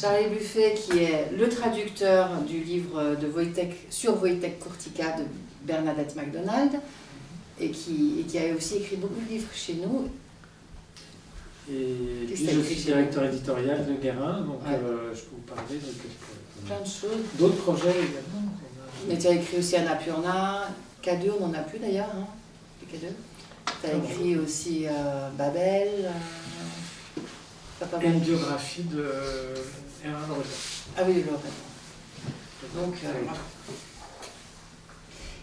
Charlie Buffet, qui est le traducteur du livre de Wojtek, sur Wojtek Kurtyka de Bernadette MacDonald, et qui a aussi écrit beaucoup de livres chez nous. Et puis je suis directeur éditorial de Guérin, donc je peux vous parler de plein de choses. D'autres projets également. Mais tu as écrit aussi Annapurna, K2, on n'en a plus d'ailleurs, hein, K2. Tu as écrit aussi Babel. Une biographie de Erwan Loredan. Ah oui, Loredan. Donc, voilà.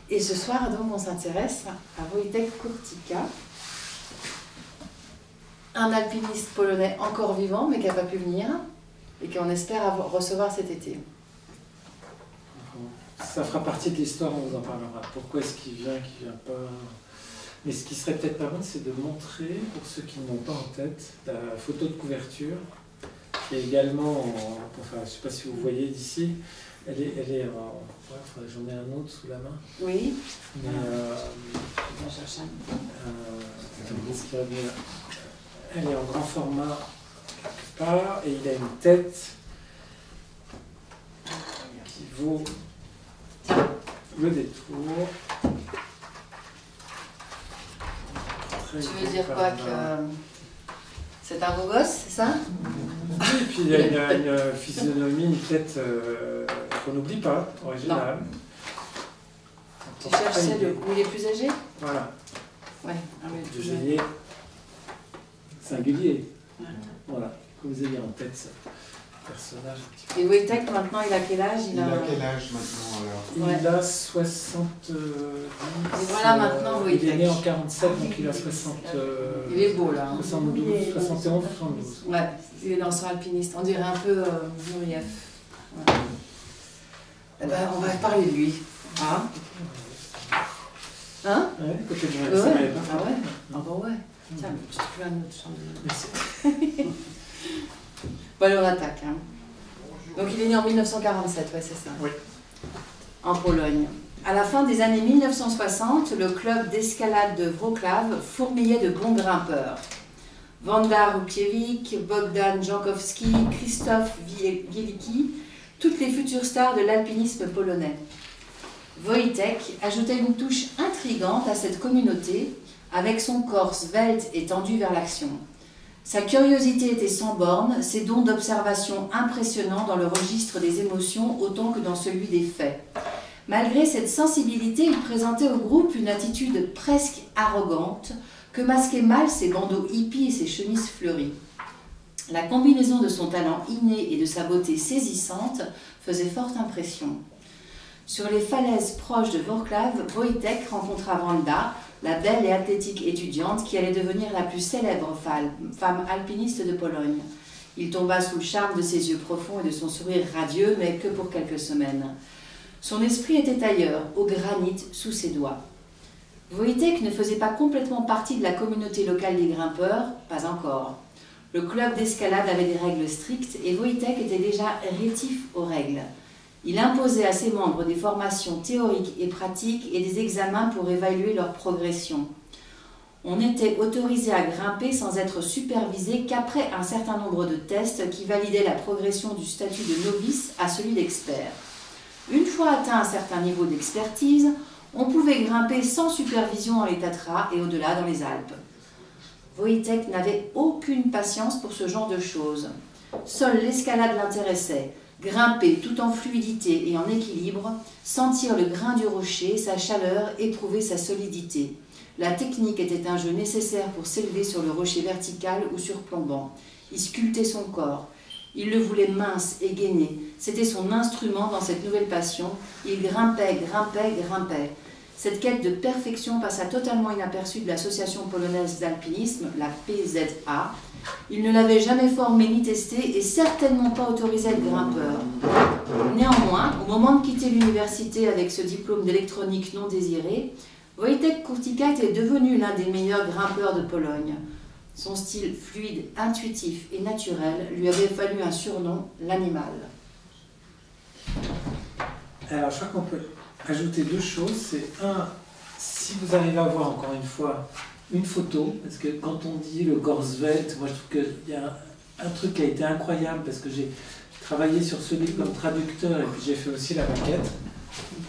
Et ce soir, donc, on s'intéresse à Wojtek Kurtyka, un alpiniste polonais encore vivant, mais qui n'a pas pu venir, et qu'on espère recevoir cet été. Ça fera partie de l'histoire, on vous en parlera. Pourquoi est-ce qu'il vient pas... Mais ce qui serait peut-être pas mal, c'est de montrer, pour ceux qui n'ont pas en tête, la photo de couverture, qui est également, enfin, je ne sais pas si vous voyez d'ici, elle est en... Ouais, j'en ai un autre sous la main. Oui. Mais, elle est en grand format quelque part, et il a une tête qui vaut le détour. Tu veux dire quoi, que c'est un beau gosse, c'est ça? Oui, et puis il y a une physionomie, une tête qu'on n'oublie pas, originale. Tu cherches celle où il est plus âgé? Voilà. Ouais. De génie singulier. Voilà, que vous ayez en tête ça. Personnage. Et Wojtek, maintenant, il a quel âge? Il a quel âge maintenant alors? Il a 70. Et voilà maintenant Wojtek. Il est né en 47, donc il a 60. Il est beau là. 72, 71, 72. Ouais, il est danseur alpiniste. On dirait un peu Nourieff. Ouais. Eh ben, on va parler de lui. Hein? Hein? Ouais, côté de ouais. pas. Ah ouais? Ah bah ouais. Tiens, je te fais un autre champ. Merci. Bon, allez, on attaque. Hein. Donc, il est né en 1947, ouais, c'est ça. Oui. En Pologne. À la fin des années 1960, le club d'escalade de Wrocław fourmillait de bons grimpeurs. Wanda Rutkiewicz, Bogdan Jankowski, Krzysztof Wielicki, toutes les futures stars de l'alpinisme polonais. Wojtek ajoutait une touche intrigante à cette communauté, avec son corps svelte et tendu vers l'action. Sa curiosité était sans borne, ses dons d'observation impressionnants dans le registre des émotions autant que dans celui des faits. Malgré cette sensibilité, il présentait au groupe une attitude presque arrogante que masquaient mal ses bandeaux hippies et ses chemises fleuries. La combinaison de son talent inné et de sa beauté saisissante faisait forte impression. Sur les falaises proches de Wrocław, Wojtek rencontra Wanda, la belle et athlétique étudiante qui allait devenir la plus célèbre femme alpiniste de Pologne. Il tomba sous le charme de ses yeux profonds et de son sourire radieux, mais que pour quelques semaines. Son esprit était ailleurs, au granit, sous ses doigts. Wojtek ne faisait pas complètement partie de la communauté locale des grimpeurs, pas encore. Le club d'escalade avait des règles strictes et Wojtek était déjà rétif aux règles. Il imposait à ses membres des formations théoriques et pratiques et des examens pour évaluer leur progression. On était autorisé à grimper sans être supervisé qu'après un certain nombre de tests qui validaient la progression du statut de novice à celui d'expert. Une fois atteint un certain niveau d'expertise, on pouvait grimper sans supervision dans les Tatras et au-delà dans les Alpes. Wojtek n'avait aucune patience pour ce genre de choses. Seule l'escalade l'intéressait. Grimper tout en fluidité et en équilibre, sentir le grain du rocher, sa chaleur, éprouver sa solidité. La technique était un jeu nécessaire pour s'élever sur le rocher vertical ou surplombant. Il sculptait son corps. Il le voulait mince et gainé. C'était son instrument dans cette nouvelle passion. Il grimpait, grimpait, grimpait. Cette quête de perfection passa totalement inaperçue de l'Association polonaise d'alpinisme, la PZA. Il ne l'avait jamais formé ni testé et certainement pas autorisé à être grimpeur. Néanmoins, au moment de quitter l'université avec ce diplôme d'électronique non désiré, Wojtek Kurtyka était devenu l'un des meilleurs grimpeurs de Pologne. Son style fluide, intuitif et naturel lui avait valu un surnom, l'animal. Alors, je crois qu'on peut ajouter deux choses. C'est un, si vous arrivez à voir encore une fois une photo, parce que quand on dit le corps svelte, moi je trouve qu'il y a un truc qui a été incroyable, parce que j'ai travaillé sur ce livre comme traducteur et puis j'ai fait aussi la maquette.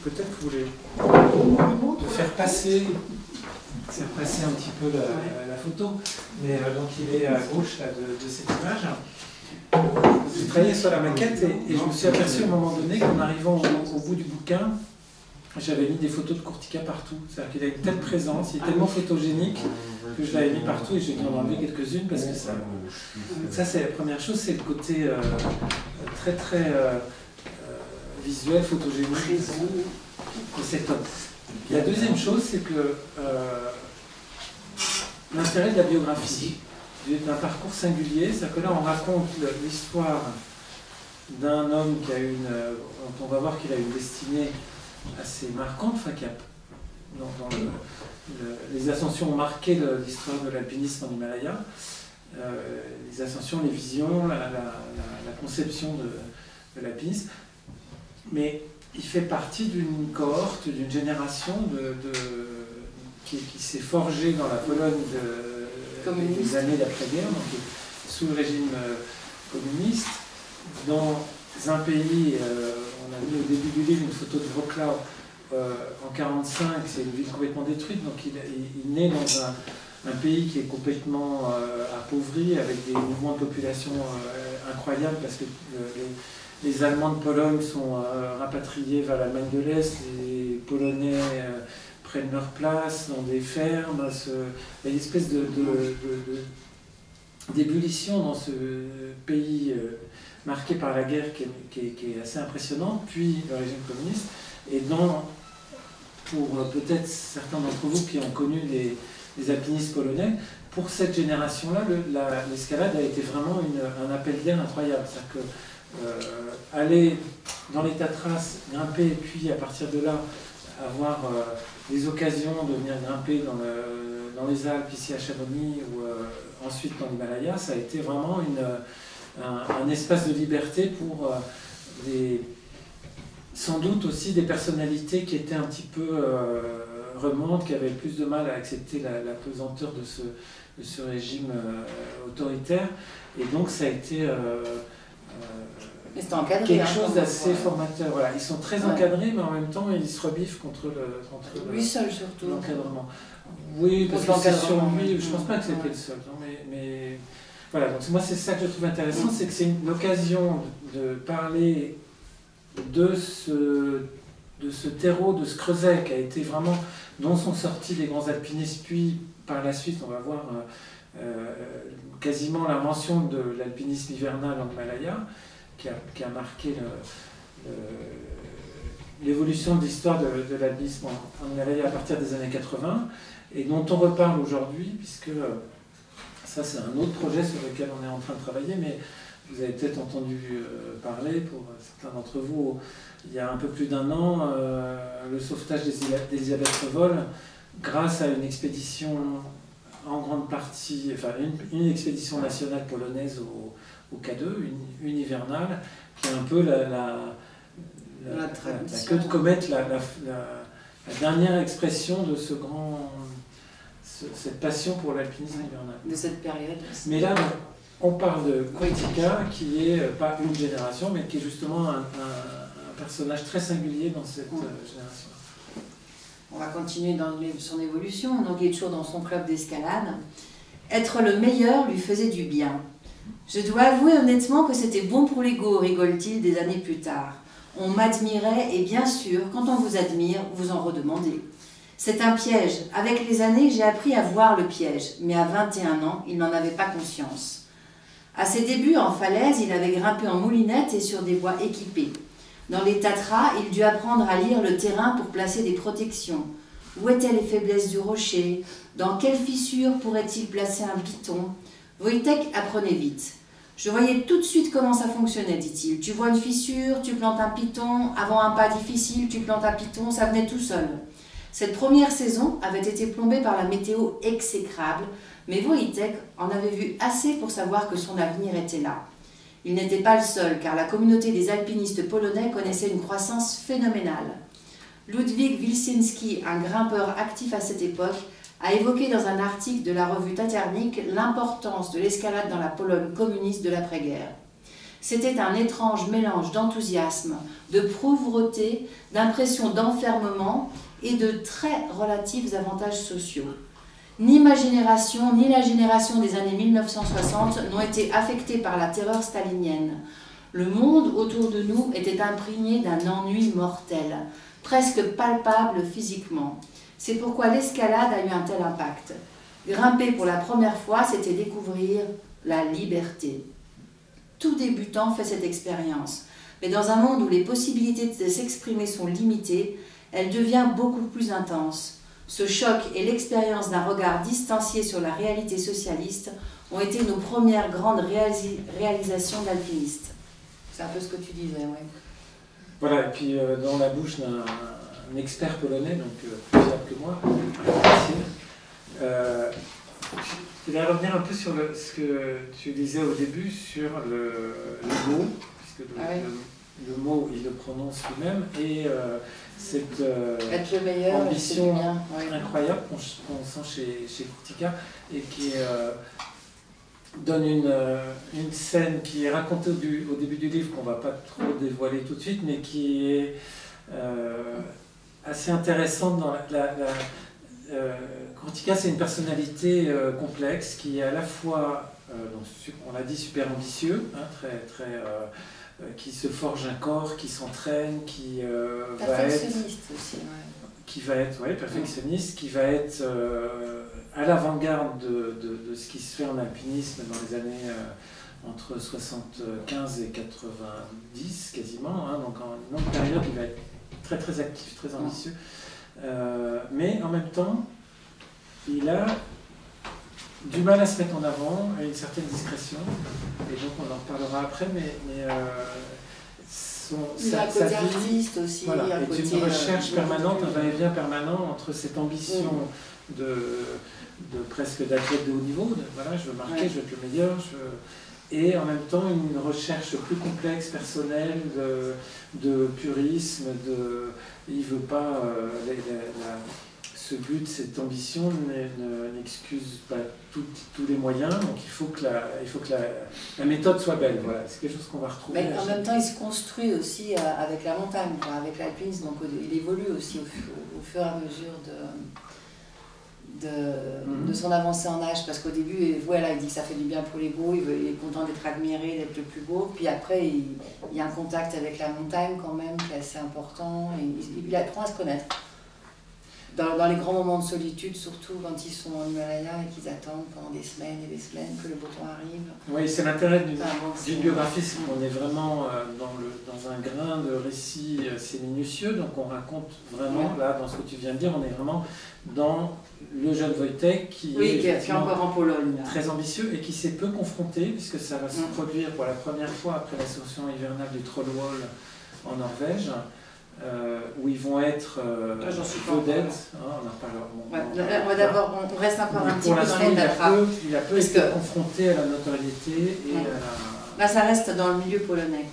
Peut-être que vous voulez le faire passer un petit peu la photo, mais donc il est à gauche là, de cette image. J'ai travaillé sur la maquette et je me suis aperçu à un moment donné qu'en arrivant au bout du bouquin, j'avais mis des photos de Courtica partout. C'est-à-dire qu'il a une telle présence, il est tellement photogénique que je l'avais mis partout et j'ai dû en enlever quelques-unes parce que ça c'est la première chose, c'est le côté très très visuel, photogénique de cet homme. La deuxième chose, c'est que l'intérêt de la biographie, d'un parcours singulier, c'est que là on raconte l'histoire d'un homme qui a dont on va voir qu'il a une destinée assez marquante, enfin qui a, les ascensions ont marqué l'histoire de l'alpinisme en Himalaya, les ascensions, les visions, la conception de l'alpinisme, mais il fait partie d'une cohorte, d'une génération qui s'est forgée dans la Pologne des années d'après-guerre, donc sous le régime communiste, dans un pays, on a mis au début du livre une photo de Wrocław en 1945, c'est une ville complètement détruite, donc il naît dans un pays qui est complètement appauvri, avec des mouvements de population incroyables, parce que les Allemands de Pologne sont rapatriés vers l'Allemagne de l'Est, les Polonais prennent leur place dans des fermes, il y a une espèce d'ébullition dans ce pays marqué par la guerre qui est assez impressionnante, puis le régime communiste, et pour peut-être certains d'entre vous qui ont connu les alpinistes polonais, pour cette génération-là, l'escalade a été vraiment un appel d'air incroyable. C'est-à-dire que aller dans les Tatras, grimper, et puis à partir de là, avoir des occasions de venir grimper dans les Alpes, ici à Chamonix, ou ensuite dans l'Himalaya, ça a été vraiment un espace de liberté pour sans doute aussi des personnalités qui étaient un petit peu remontes, qui avaient plus de mal à accepter la pesanteur de ce régime autoritaire. Et donc ça a été quelque chose d'assez formateur. Voilà. Ils sont très encadrés, mais en même temps ils se rebiffent contre lui seul surtout l'encadrement. Oui, parce que c'est sur lui, je ne pense pas que c'était le seul. Non, mais voilà, donc moi c'est ça que je trouve intéressant, c'est que c'est l'occasion de parler de ce terreau, de ce creuset qui a été vraiment, dont sont sortis les grands alpinistes, puis par la suite on va voir quasiment l'invention de l'alpinisme hivernal en Himalaya, qui a marqué l'évolution de l'histoire de l'alpinisme en Himalaya à partir des années 80, et dont on reparle aujourd'hui, puisque ça c'est un autre projet sur lequel on est en train de travailler, mais vous avez peut-être entendu parler, pour certains d'entre vous, il y a un peu plus d'un an, le sauvetage d'Elisabeth Revol, grâce à une expédition en grande partie, enfin une expédition nationale polonaise au K2, une hivernale, qui est un peu la queue de comète, la dernière expression de cette passion pour l'alpinisme hivernal. De cette période. Mais là, on parle de Coetica, qui est pas une génération, mais qui est justement un personnage très singulier dans cette génération. On va continuer dans son évolution. Donc, il est toujours dans son club d'escalade. Être le meilleur lui faisait du bien. Je dois avouer honnêtement que c'était bon pour l'ego, rigole-t-il des années plus tard. On m'admirait et bien sûr, quand on vous admire, vous en redemandez. C'est un piège. Avec les années, j'ai appris à voir le piège, mais à 21 ans, il n'en avait pas conscience. À ses débuts en falaise, il avait grimpé en moulinette et sur des voies équipées. Dans les Tatras, il dut apprendre à lire le terrain pour placer des protections. Où étaient les faiblesses du rocher? Dans quelle fissure pourrait-il placer un piton? Wojtek apprenait vite. Je voyais tout de suite comment ça fonctionnait, dit-il. Tu vois une fissure, tu plantes un piton, avant un pas difficile, tu plantes un piton, ça venait tout seul. Cette première saison avait été plombée par la météo exécrable, mais Wojtek en avait vu assez pour savoir que son avenir était là. Il n'était pas le seul, car la communauté des alpinistes polonais connaissait une croissance phénoménale. Ludwik Wilczynski, un grimpeur actif à cette époque, a évoqué dans un article de la revue Taternik l'importance de l'escalade dans la Pologne communiste de l'après-guerre. C'était un étrange mélange d'enthousiasme, de pauvreté, d'impression d'enfermement et de très relatifs avantages sociaux. Ni ma génération, ni la génération des années 1960 n'ont été affectés par la terreur stalinienne. Le monde autour de nous était imprégné d'un ennui mortel, presque palpable physiquement. C'est pourquoi l'escalade a eu un tel impact. Grimper pour la première fois, c'était découvrir la liberté. Tout débutant fait cette expérience, mais dans un monde où les possibilités de s'exprimer sont limitées, elle devient beaucoup plus intense. Ce choc et l'expérience d'un regard distancié sur la réalité socialiste ont été nos premières grandes réalisations d'alpinistes. C'est un peu ce que tu disais, oui. Voilà, et puis dans la bouche d'un expert polonais, donc plus fiable que moi, facile. Je vais revenir un peu sur ce que tu disais au début sur le mot, puisque le mot, il le prononce lui-même, et cette être le meilleur, ambition incroyable qu'on sent chez Kurtika, et qui donne une scène qui est racontée au début du livre, qu'on ne va pas trop dévoiler tout de suite, mais qui est assez intéressante dans Kurtika, c'est une personnalité complexe qui est à la fois, on l'a dit, super ambitieux, hein, qui se forge un corps, qui s'entraîne, qui va être aussi, perfectionniste, qui va être à l'avant-garde de ce qui se fait en alpinisme dans les années entre 75 et 90 quasiment, hein, donc en une longue période il va être très très actif, très ambitieux. Mais en même temps, il a du mal à se mettre en avant, à une certaine discrétion, et donc on en reparlera après, mais sa vie, artiste aussi, voilà, est une recherche permanente, un va-et-vient permanent entre cette ambition de presque d'athlète de haut niveau, voilà, je veux marquer, je veux être le meilleur, et en même temps une recherche plus complexe, personnelle, de purisme, il ne veut pas, ce but, cette ambition n'excuse pas tous les moyens, donc il faut que la méthode soit belle, voilà, c'est quelque chose qu'on va retrouver. Mais en même temps, il se construit aussi avec la montagne, avec l'alpinisme, donc il évolue aussi au fur et à mesure de son avancée en âge, parce qu'au début, voilà, il dit que ça fait du bien pour l'ego, il est content d'être admiré, d'être le plus beau, puis après, il y a un contact avec la montagne quand même, qui est assez important, et il apprend à se connaître. Dans les grands moments de solitude, surtout quand ils sont en Himalaya et qu'ils attendent pendant des semaines et des semaines que le beau temps arrive. Oui, c'est l'intérêt d'une biographie, c'est qu'on est vraiment dans un grain de récit assez minutieux, donc on raconte vraiment, là, dans ce que tu viens de dire, on est vraiment dans le jeune Wojtek qui est encore en Pologne, là. Très ambitieux et qui s'est peu confronté, puisque ça va se produire pour la première fois après l'ascension hivernale du Trollwall en Norvège. Où ils vont être vedettes, on en reparlera. On reste encore un petit peu dans les Tatras. Il a peu été confronté à la notoriété et à la... Là, ça reste dans le milieu polonais.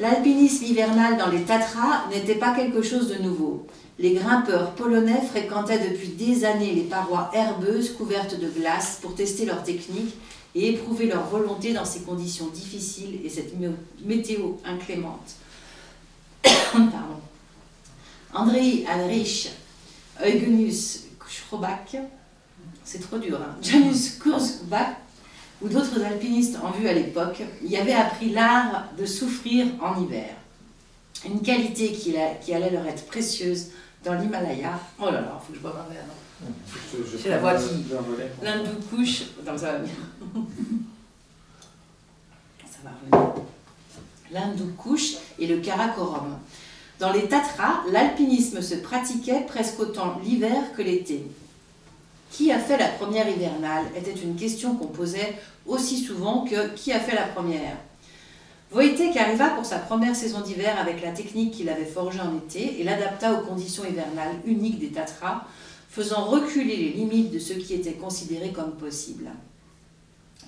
L'alpinisme hivernal dans les Tatras n'était pas quelque chose de nouveau. Les grimpeurs polonais fréquentaient depuis des années les parois herbeuses couvertes de glace pour tester leur technique et éprouver leur volonté dans ces conditions difficiles et cette météo inclémente. Pardon. Andrei Heinrich, Eugenius Schrobach, c'est trop dur, hein, Janusz Kurzbach ou d'autres alpinistes en vue à l'époque y avaient appris l'art de souffrir en hiver. Une qualité qui allait leur être précieuse dans l'Himalaya. Oh là là, il faut que je boive un verre. C'est la voix qui... L'Hindoukouche. Non, ça va bien. Ça va revenir. L'Hindoukouche et le Karakorum. Dans les Tatras, l'alpinisme se pratiquait presque autant l'hiver que l'été. Qui a fait la première hivernale était une question qu'on posait aussi souvent que qui a fait la première. Wojtek arriva pour sa première saison d'hiver avec la technique qu'il avait forgée en été et l'adapta aux conditions hivernales uniques des Tatras, faisant reculer les limites de ce qui était considéré comme possible.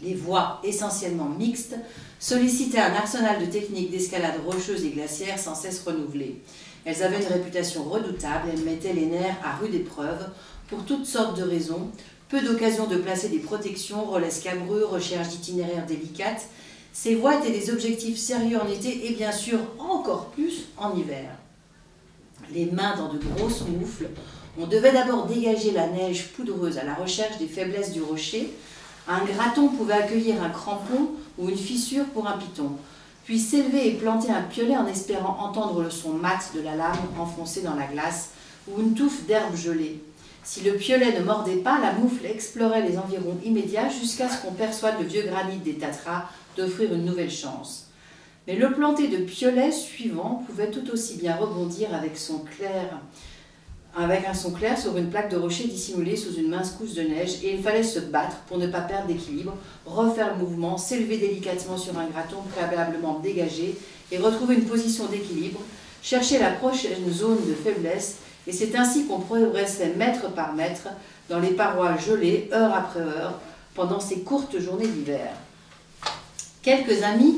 Les voies, essentiellement mixtes, sollicitaient un arsenal de techniques d'escalade rocheuse et glaciaire sans cesse renouvelées. Elles avaient une réputation redoutable, elles mettaient les nerfs à rude épreuve, pour toutes sortes de raisons, peu d'occasions de placer des protections, relais scabreux, recherche d'itinéraires délicates, Ces voies étaient des objectifs sérieux en été et bien sûr encore plus en hiver. Les mains dans de grosses moufles, on devait d'abord dégager la neige poudreuse à la recherche des faiblesses du rocher. Un graton pouvait accueillir un crampon ou une fissure pour un piton, puis s'élever et planter un piolet en espérant entendre le son mat de la lame enfoncée dans la glace ou une touffe d'herbe gelée. Si le piolet ne mordait pas, la moufle explorait les environs immédiats jusqu'à ce qu'on persuade le vieux granit des Tatras d'offrir une nouvelle chance. Mais le planter de piolet suivant pouvait tout aussi bien rebondir avec un son clair sur une plaque de rocher dissimulée sous une mince couche de neige, et il fallait se battre pour ne pas perdre d'équilibre, refaire le mouvement, s'élever délicatement sur un graton préalablement dégagé et retrouver une position d'équilibre, chercher la prochaine zone de faiblesse, et c'est ainsi qu'on progressait mètre par mètre dans les parois gelées, heure après heure, pendant ces courtes journées d'hiver. Quelques amis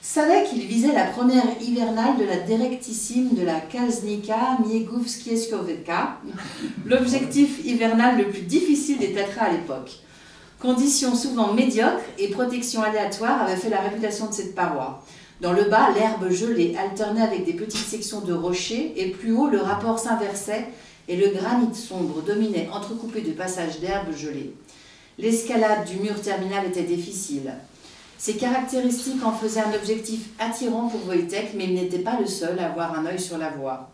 savaient qu'il visait la première hivernale de la directissime de la Kalznica Miegowskieskovka, l'objectif hivernal le plus difficile des Tatras à l'époque. Conditions souvent médiocres et protection aléatoire avaient fait la réputation de cette paroi. Dans le bas, l'herbe gelée alternait avec des petites sections de rochers, et plus haut, le rapport s'inversait et le granit sombre dominait, entrecoupé de passages d'herbe gelée. L'escalade du mur terminal était difficile. Ces caractéristiques en faisaient un objectif attirant pour Wojtek, mais il n'était pas le seul à avoir un œil sur la voie.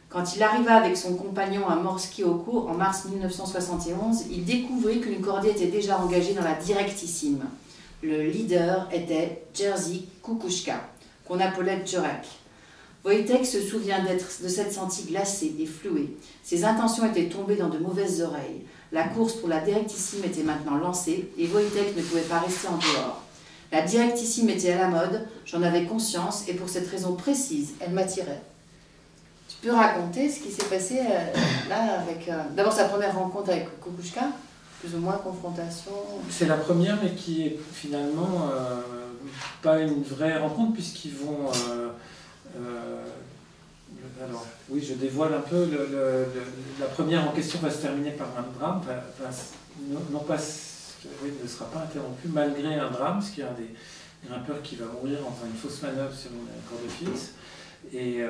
Quand il arriva avec son compagnon à Morskie Oko en mars 1971, il découvrit qu'une cordée était déjà engagée dans la directissime. Le leader était Jerzy Kukuczka, qu'on appelait Jurek. Wojtek se souvient de s'être senti glacé et floué. Ses intentions étaient tombées dans de mauvaises oreilles. La course pour la directissime était maintenant lancée et Wojtek ne pouvait pas rester en dehors. La directissime était à la mode, j'en avais conscience et pour cette raison précise, elle m'attirait. Tu peux raconter ce qui s'est passé là avec... D'abord sa première rencontre avec Kukuczka, plus ou moins confrontation. C'est la première, mais qui est finalement pas une vraie rencontre, puisqu'ils vont... alors, oui, je dévoile un peu. La première en question va se terminer par un drame, non pas... Oui, ne sera pas interrompu malgré un drame, parce qu'il y a un des grimpeurs qui va mourir en faisant une fausse manœuvre sur une corde fixe. Et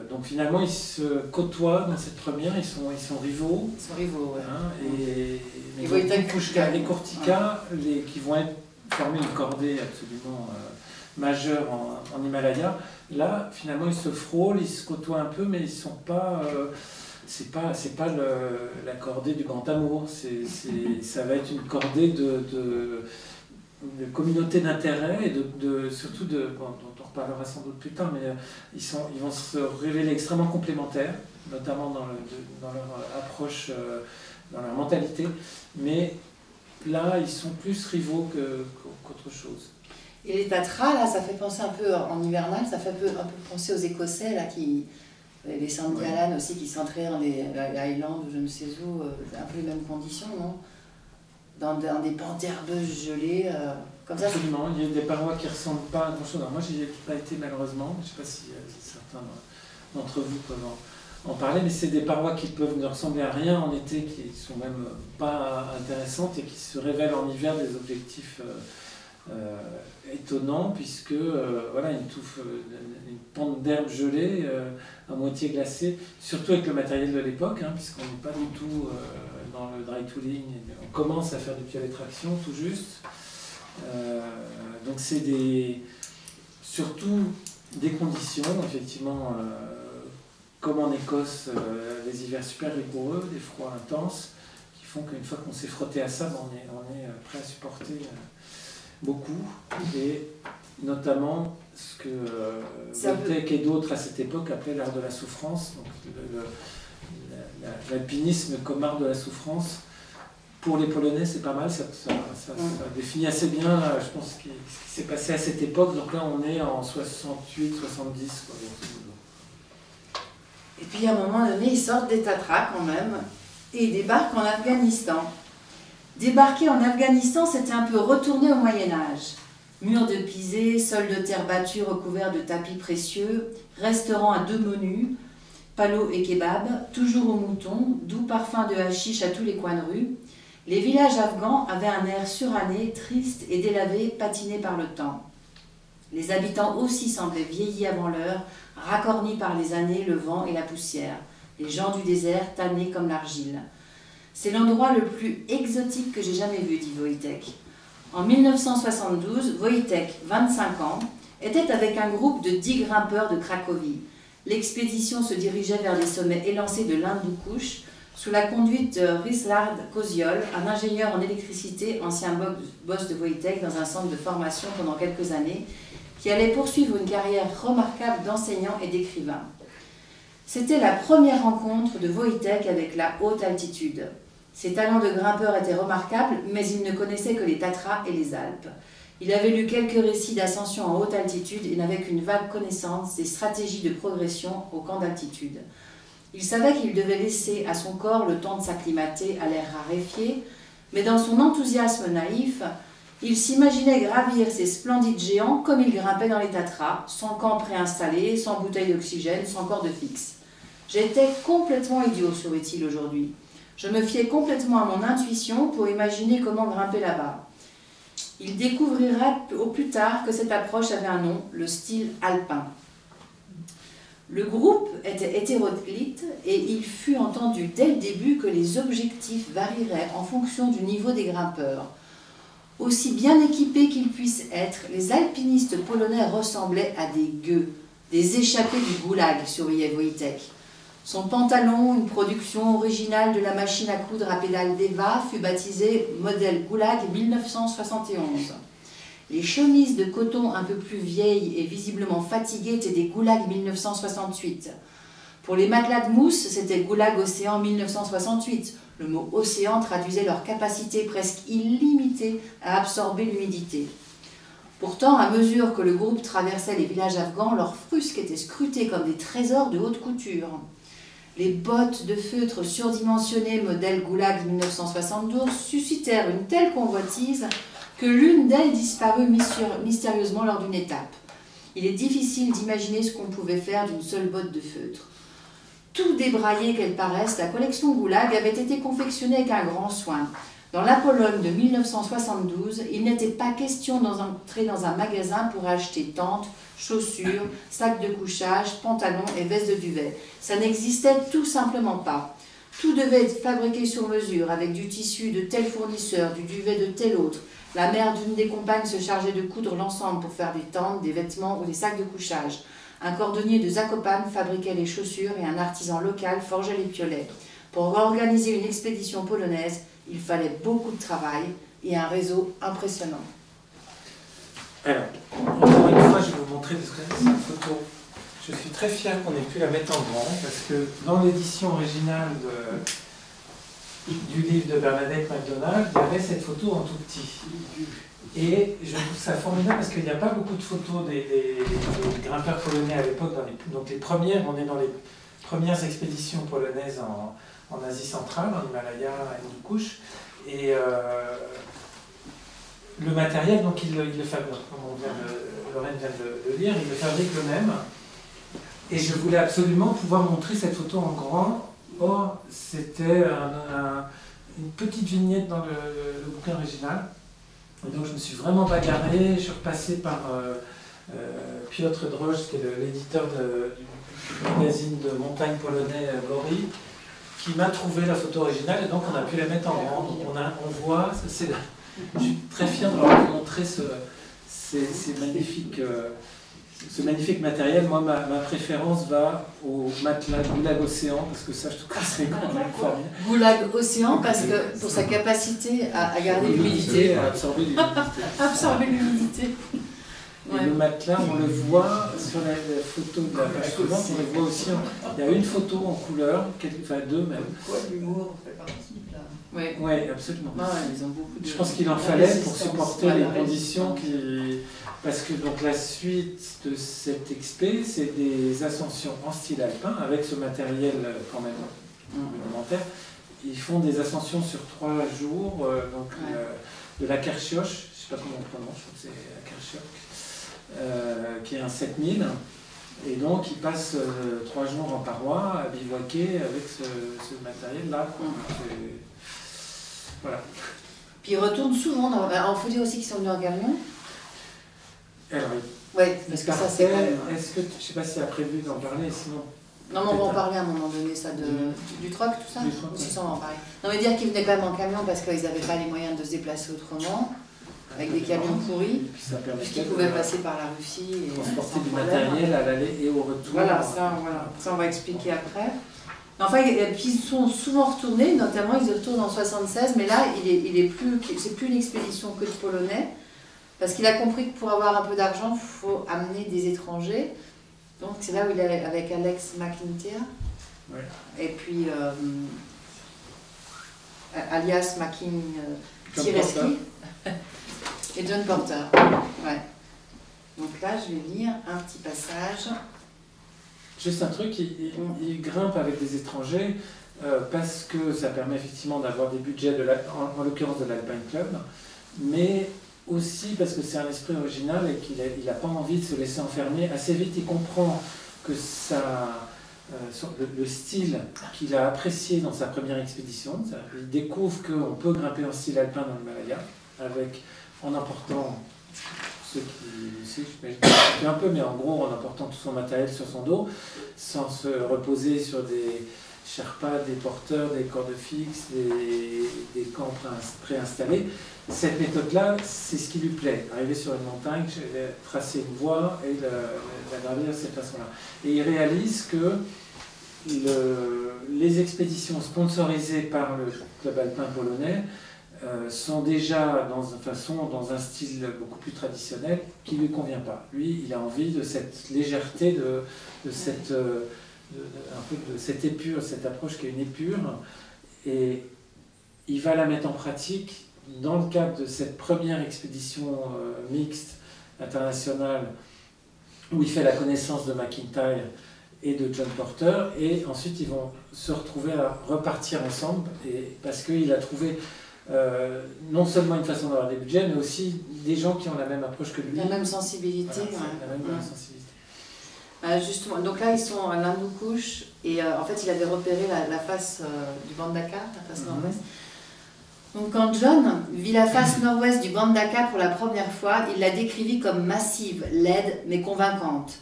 donc finalement, ils se côtoient dans cette première, ils sont rivaux. Ils sont rivaux, ouais. Hein, et Kukuczka et Kurtika, qui vont former une cordée absolument majeure en Himalaya, là, finalement, ils se frôlent, ils se côtoient un peu, mais ils ne sont pas... c'est pas la cordée du grand amour, ça va être une cordée de communauté d'intérêt et surtout bon, dont on reparlera sans doute plus tard, mais ils vont se révéler extrêmement complémentaires, notamment dans leur approche, dans leur mentalité, mais là ils sont plus rivaux qu'autre chose. Et les Tatras, là, ça fait penser un peu en hivernal, ça fait un peu penser aux Écossais, là, les Sandy Allan aussi qui s'entraînent dans les Highlands ou je ne sais où, un peu les mêmes conditions, non? Dans des pentes herbeuses gelées, comme ça. Absolument, il y a des parois qui ne ressemblent pas à grand-chose. Moi, j'y ai pas été malheureusement, je ne sais pas si certains d'entre vous peuvent en parler, mais c'est des parois qui peuvent ne ressembler à rien en été, qui ne sont même pas intéressantes et qui se révèlent en hiver des objectifs étonnant, puisque voilà, une pente d'herbe gelée à moitié glacée, surtout avec le matériel de l'époque, hein, puisqu'on n'est pas du tout dans le dry tooling, on commence à faire du piolet traction tout juste. Donc c'est surtout des conditions, effectivement, comme en Écosse, des hivers super rigoureux, des froids intenses, qui font qu'une fois qu'on s'est frotté à ça, on est prêt à supporter beaucoup, et notamment ce que Wojtek et d'autres à cette époque appelaient l'art de la souffrance, donc l'alpinisme comme art de la souffrance. Pour les Polonais, c'est pas mal, ça définit assez bien, je pense, ce qui s'est passé à cette époque. Donc là, on est en 68-70. Et puis à un moment donné, ils sortent des Tatras quand même, et ils débarquent en Afghanistan. Débarquer en Afghanistan, c'était un peu retourner au Moyen-Âge. Murs de pisé, sol de terre battue recouvert de tapis précieux, restaurant à 2 menus, palo et kebab, toujours au mouton, doux parfum de hashish à tous les coins de rue. Les villages afghans avaient un air suranné, triste et délavé, patiné par le temps. Les habitants aussi semblaient vieillis avant l'heure, racornis par les années, le vent et la poussière. Les gens du désert, tannés comme l'argile. C'est l'endroit le plus exotique que j'ai jamais vu, dit Wojtek. En 1972, Wojtek, 25 ans, était avec un groupe de 10 grimpeurs de Cracovie. L'expédition se dirigeait vers les sommets élancés de l'Hindoukouch, sous la conduite de Ryszard Koziol, un ingénieur en électricité, ancien boss de Wojtek dans un centre de formation pendant quelques années, qui allait poursuivre une carrière remarquable d'enseignant et d'écrivain. C'était la première rencontre de Wojtek avec la haute altitude. Ses talents de grimpeur étaient remarquables, mais il ne connaissait que les Tatras et les Alpes. Il avait lu quelques récits d'ascension en haute altitude et n'avait qu'une vague connaissance des stratégies de progression au camp d'altitude. Il savait qu'il devait laisser à son corps le temps de s'acclimater à l'air raréfié, mais dans son enthousiasme naïf, il s'imaginait gravir ces splendides géants comme il grimpait dans les Tatras, sans camp préinstallé, sans bouteille d'oxygène, sans corde fixe. J'étais complètement idiot, sourit-il aujourd'hui. Je me fiais complètement à mon intuition pour imaginer comment grimper là-bas. Il découvrira au plus tard que cette approche avait un nom, le style alpin. Le groupe était hétéroclite et il fut entendu dès le début que les objectifs varieraient en fonction du niveau des grimpeurs. Aussi bien équipés qu'ils puissent être, les alpinistes polonais ressemblaient à des gueux, des échappés du goulag, souriait Wojtek. Son pantalon, une production originale de la machine à coudre à pédale d'Eva, fut baptisé modèle Goulag 1971. Les chemises de coton un peu plus vieilles et visiblement fatiguées étaient des Goulag 1968. Pour les matelas de mousse, c'était Goulag Océan 1968. Le mot océan traduisait leur capacité presque illimitée à absorber l'humidité. Pourtant, à mesure que le groupe traversait les villages afghans, leurs frusques étaient scrutés comme des trésors de haute couture. Les bottes de feutre surdimensionnées modèle Goulag 1972 suscitèrent une telle convoitise que l'une d'elles disparut mystérieusement lors d'une étape. Il est difficile d'imaginer ce qu'on pouvait faire d'une seule botte de feutre. Tout débraillée qu'elle paraisse, la collection Goulag avait été confectionnée avec un grand soin. Dans la Pologne de 1972, il n'était pas question d'entrer dans un magasin pour acheter tentes, chaussures, sacs de couchage, pantalons et vestes de duvet. Ça n'existait tout simplement pas. Tout devait être fabriqué sur mesure, avec du tissu de tel fournisseur, du duvet de tel autre. La mère d'une des compagnes se chargeait de coudre l'ensemble pour faire des tentes, des vêtements ou des sacs de couchage. Un cordonnier de Zakopane fabriquait les chaussures et un artisan local forgeait les piolets. Pour organiser une expédition polonaise, il fallait beaucoup de travail et un réseau impressionnant. Alors, encore une fois, je vais vous montrer, parce que cette photo, je suis très fier qu'on ait pu la mettre en grand, parce que dans l'édition originale du livre de Bernadette McDonald, il y avait cette photo en tout petit. Et je trouve ça formidable parce qu'il n'y a pas beaucoup de photos des grimpeurs polonais à l'époque. Donc les premières, on est dans les premières expéditions polonaises en Asie centrale, en Himalaya, à Hindoukouch. Et le matériel, donc il le fabrique, comme Lorraine vient de le lire, il le fabrique eux-mêmes. Et je voulais absolument pouvoir montrer cette photo en grand. Or, c'était une petite vignette dans le bouquin original. Et donc je me suis vraiment bagarré, je suis repassé par Piotr Drozd, qui est l'éditeur du magazine de montagne polonais Gori, qui m'a trouvé la photo originale et donc on a pu la mettre en grand. Donc on voit, je suis très fier de leur montrer ce magnifique matériel. Moi, ma préférence va au matelas Goulag Océan, parce que ça, je trouve que c'est quand même formidable. Goulag Océan, parce que pour sa capacité à garder l'humidité. À absorber l'humidité. Absorber l'humidité. Et le matelas, on le voit sur la photo de la page suivante, on le voit aussi. Il y a une photo en couleur, enfin deux même. L'humour fait partie de la... Oui, absolument. Ouais, ils ont beaucoup de... Je pense qu'il en fallait pour supporter les conditions qui... Parce que donc la suite de cette expé, c'est des ascensions en style alpin, avec ce matériel quand même rudimentaire. Ils font des ascensions sur 3 jours, de la Kerchioch, je ne sais pas comment on prononce, je crois que c'est la Kerchioch, qui est un 7000. Et donc ils passent 3 jours en paroi à bivouaquer avec ce matériel-là. Voilà. Puis ils retournent souvent, il faut dire aussi qu'ils sont venus en camion. Alors, Oui, parce que ça c'est quand même... Est-ce que, je ne sais pas si tu as prévu d'en parler, sinon... Non, mais on va en parler à un moment donné, ça, du troc, tout ça. Du troc, Aussi, ouais. ça, on va en parler. Non, mais dire qu'ils venaient quand même en camion parce qu'ils n'avaient pas les moyens de se déplacer autrement, avec des camions pourris, Et puis ça permettait puisqu'ils pouvaient passer par la Russie et transporter sans du problème. matériel à l'aller et au retour. Voilà, ça on va expliquer après. Enfin, et puis ils sont souvent retournés, notamment ils retournent en 76, mais là, c'est plus une expédition que de Polonais, parce qu'il a compris que pour avoir un peu d'argent, il faut amener des étrangers. Donc c'est là où il est avec Alex McIntyre, Ouais. et puis alias Tireski et John Porter. Ouais. Donc là, je vais lire un petit passage. Juste un truc, il grimpe avec des étrangers parce que ça permet effectivement d'avoir des budgets, en l'occurrence de l'Alpine Club, mais aussi parce que c'est un esprit original et qu'il n'a pas envie de se laisser enfermer. Assez vite, il comprend que le style qu'il a apprécié dans sa première expédition, il découvre qu'on peut grimper en style alpin dans l'Himalaya, en emportant, ceux qui aussi, un peu, mais en gros en emportant tout son matériel sur son dos, sans se reposer sur des Sherpas, des porteurs, des cordes fixes, des camps préinstallés. Cette méthode-là, c'est ce qui lui plaît. Arriver sur une montagne, tracer une voie et la gravir de cette façon-là. Et il réalise que les expéditions sponsorisées par le club alpin polonais sont déjà dans un style beaucoup plus traditionnel qui ne lui convient pas. Lui, il a envie de cette légèreté, de cette épure, cette approche qui est une épure, et il va la mettre en pratique dans le cadre de cette première expédition mixte internationale où il fait la connaissance de McIntyre et de John Porter, et ensuite ils vont se retrouver à repartir ensemble, parce qu'il a trouvé non seulement une façon d'avoir des budgets, mais aussi des gens qui ont la même approche que lui. La même sensibilité. Voilà, Ouais. la même sensibilité. Justement, donc là ils sont à l'Hindoukouche et en fait il avait repéré la face du Bandaka, la face nord-ouest. Donc quand John vit la face nord-ouest du Bandaka pour la première fois, il la décrivit comme massive, laide mais convaincante.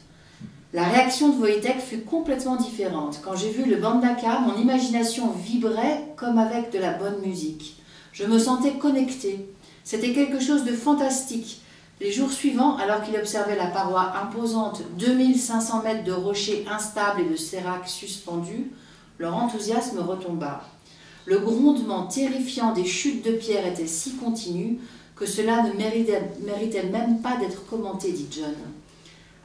La réaction de Wojtek fut complètement différente. Quand j'ai vu le Bandaka, mon imagination vibrait comme avec de la bonne musique. Je me sentais connectée. C'était quelque chose de fantastique. Les jours suivants, alors qu'il observait la paroi imposante, 2500 mètres de rochers instables et de séracs suspendus, leur enthousiasme retomba. Le grondement terrifiant des chutes de pierre était si continu que cela ne méritait même pas d'être commenté, dit John.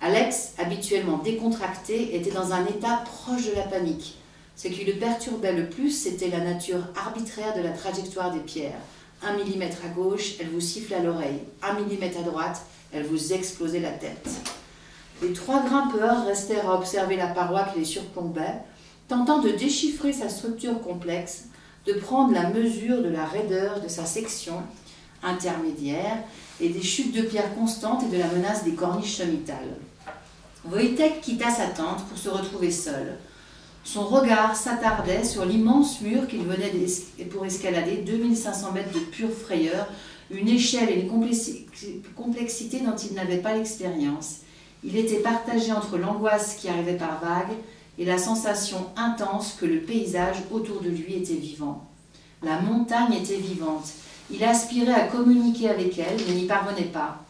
Alex, habituellement décontracté, était dans un état proche de la panique. Ce qui le perturbait le plus, c'était la nature arbitraire de la trajectoire des pierres. 1 millimètre à gauche, elle vous sifflait à l'oreille. 1 millimètre à droite, elle vous explosait la tête. Les trois grimpeurs restèrent à observer la paroi qui les surplombait, tentant de déchiffrer sa structure complexe, de prendre la mesure de la raideur de sa section intermédiaire et des chutes de pierre constantes et de la menace des corniches sommitales. Wojtek quitta sa tente pour se retrouver seul. Son regard s'attardait sur l'immense mur qu'il venait pour escalader, 2500 mètres de pure frayeur, une échelle et une complexité dont il n'avait pas l'expérience. Il était partagé entre l'angoisse qui arrivait par vagues et la sensation intense que le paysage autour de lui était vivant. La montagne était vivante. Il aspirait à communiquer avec elle, mais n'y parvenait pas.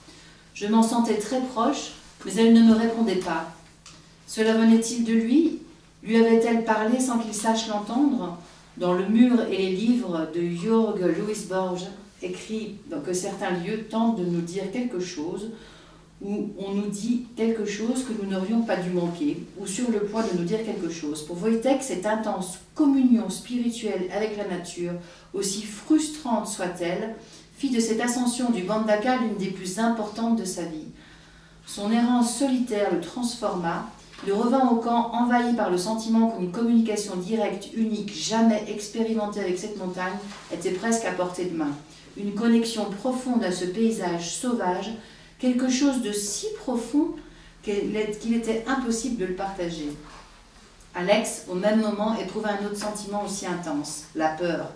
Je m'en sentais très proche, mais elle ne me répondait pas. Cela venait-il de lui ? Lui avait-elle parlé sans qu'il sache l'entendre ? Dans Le mur et les livres de Jörg Louis Borges, écrit que certains lieux tentent de nous dire quelque chose, où on nous dit quelque chose que nous n'aurions pas dû manquer, ou sur le point de nous dire quelque chose. Pour Wojtek, cette intense communion spirituelle avec la nature, aussi frustrante soit-elle, fit de cette ascension du Bandaka l'une des plus importantes de sa vie. Son errance solitaire le transforma. Il revint au camp envahi par le sentiment qu'une communication directe, unique, jamais expérimentée avec cette montagne était presque à portée de main. Une connexion profonde à ce paysage sauvage, quelque chose de si profond qu'il était impossible de le partager. Alex, au même moment, éprouva un autre sentiment aussi intense, la peur.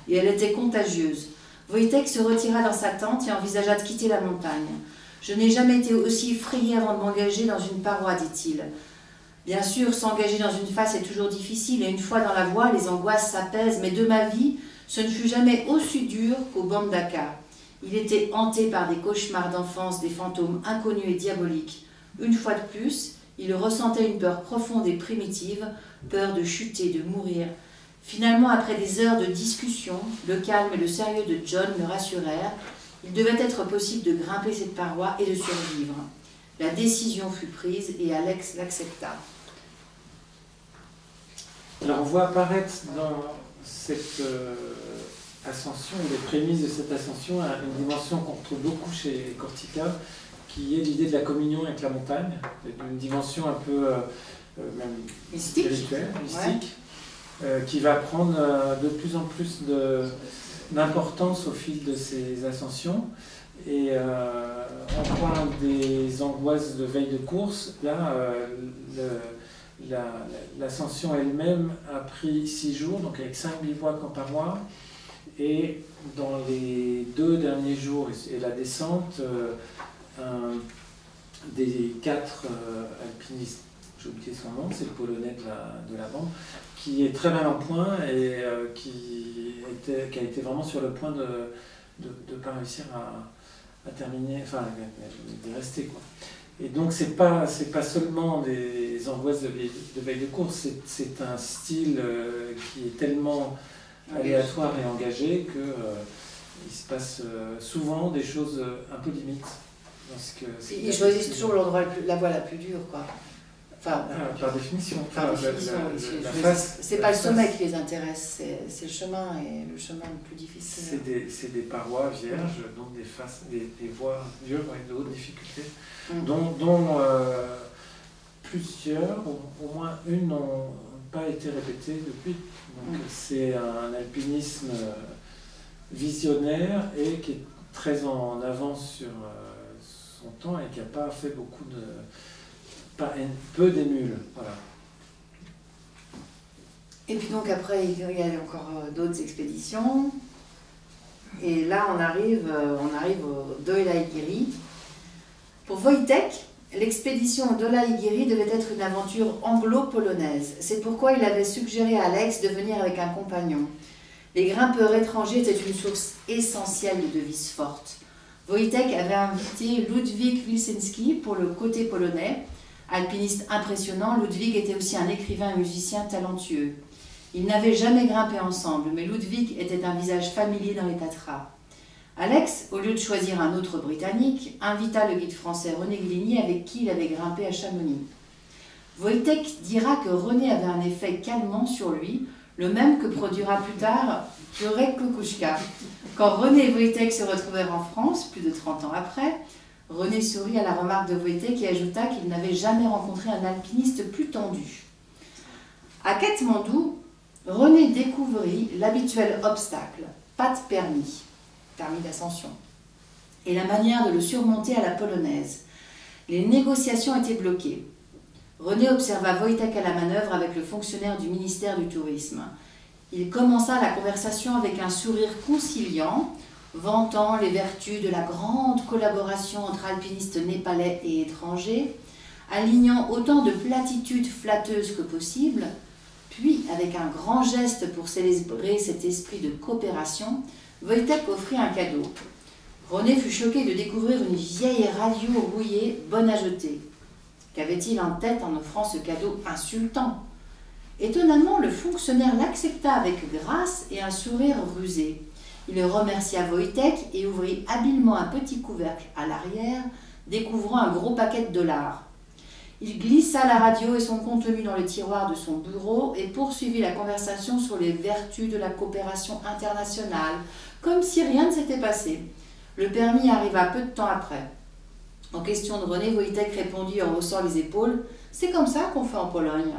et elle était contagieuse. Wojtek se retira dans sa tente et envisagea de quitter la montagne. « Je n'ai jamais été aussi effrayé avant de m'engager dans une paroi, dit-il. Bien sûr, s'engager dans une face est toujours difficile, et une fois dans la voie, les angoisses s'apaisent, mais de ma vie, ce ne fut jamais aussi dur qu'au Bandaka. Il était hanté par des cauchemars d'enfance, des fantômes inconnus et diaboliques. Une fois de plus, il ressentait une peur profonde et primitive, peur de chuter, de mourir. Finalement, après des heures de discussion, le calme et le sérieux de John le rassurèrent. Il devait être possible de grimper cette paroi et de survivre. La décision fut prise et Alex l'accepta. Alors on voit apparaître dans cette ascension, ou les prémices de cette ascension, une dimension qu'on retrouve beaucoup chez Cortica, qui est l'idée de la communion avec la montagne, une dimension un peu même mystique, spirituelle, mystique, qui va prendre de plus en plus d'importance au fil de ces ascensions. Et on parle des angoisses de veille de course. Là, l'ascension elle-même a pris 6 jours, donc avec 5 bivouacs en paroi. Et dans les 2 derniers jours et la descente, un des 4 alpinistes, j'ai oublié son nom, c'est le Polonais de la bande, qui est très mal en point et qui a été vraiment sur le point de ne pas réussir à terminer, enfin de rester, quoi. Et donc c'est pas seulement des angoisses de veille de course, c'est un style qui est tellement aléatoire et engagé que il se passe souvent des choses un peu limites. Ils choisissent toujours l'endroit, la voie la plus dure, quoi. Enfin, par définition. C'est pas le sommet qui les intéresse, c'est le chemin, et le chemin le plus difficile. C'est des parois vierges, donc des voies dures et de haute difficulté, dont plusieurs, au moins une, n'ont pas été répétées depuis. Donc c'est un alpinisme visionnaire et qui est très en avance sur son temps et qui n'a pas fait beaucoup de... peu d'émules, voilà. Et puis donc après, il y a encore d'autres expéditions. Et là, on arrive au Dółaj-Góry. Pour Wojtek, l'expédition au Dółaj-Góry devait être une aventure anglo-polonaise. C'est pourquoi il avait suggéré à Alex de venir avec un compagnon. Les grimpeurs étrangers étaient une source essentielle de devises fortes. Wojtek avait invité Ludwik Wilczynski pour le côté polonais. Alpiniste impressionnant, Ludwig était aussi un écrivain et musicien talentueux. Ils n'avaient jamais grimpé ensemble, mais Ludwig était un visage familier dans les Tatras. Alex, au lieu de choisir un autre Britannique, invita le guide français René Gligny avec qui il avait grimpé à Chamonix. Wojtek dira que René avait un effet calmant sur lui, le même que produira plus tard Jurek Kukuczka. Quand René et Wojtek se retrouvèrent en France, plus de 30 ans après, René sourit à la remarque de Wojtek et ajouta qu'il n'avait jamais rencontré un alpiniste plus tendu. À Katmandou, René découvrit l'habituel obstacle, pas de permis d'ascension, et la manière de le surmonter à la polonaise. Les négociations étaient bloquées. René observa Wojtek à la manœuvre avec le fonctionnaire du ministère du Tourisme. Il commença la conversation avec un sourire conciliant, vantant les vertus de la grande collaboration entre alpinistes népalais et étrangers, alignant autant de platitudes flatteuses que possible, puis, avec un grand geste pour célébrer cet esprit de coopération, Wojtek offrit un cadeau. René fut choqué de découvrir une vieille radio rouillée, bonne à jeter. Qu'avait-il en tête en offrant ce cadeau insultant? Étonnamment, le fonctionnaire l'accepta avec grâce et un sourire rusé. Il remercia Wojtek et ouvrit habilement un petit couvercle à l'arrière, découvrant un gros paquet de $. Il glissa la radio et son contenu dans le tiroir de son bureau et poursuivit la conversation sur les vertus de la coopération internationale, comme si rien ne s'était passé. Le permis arriva peu de temps après. En question de René, Wojtek répondit en haussant les épaules « C'est comme ça qu'on fait en Pologne ».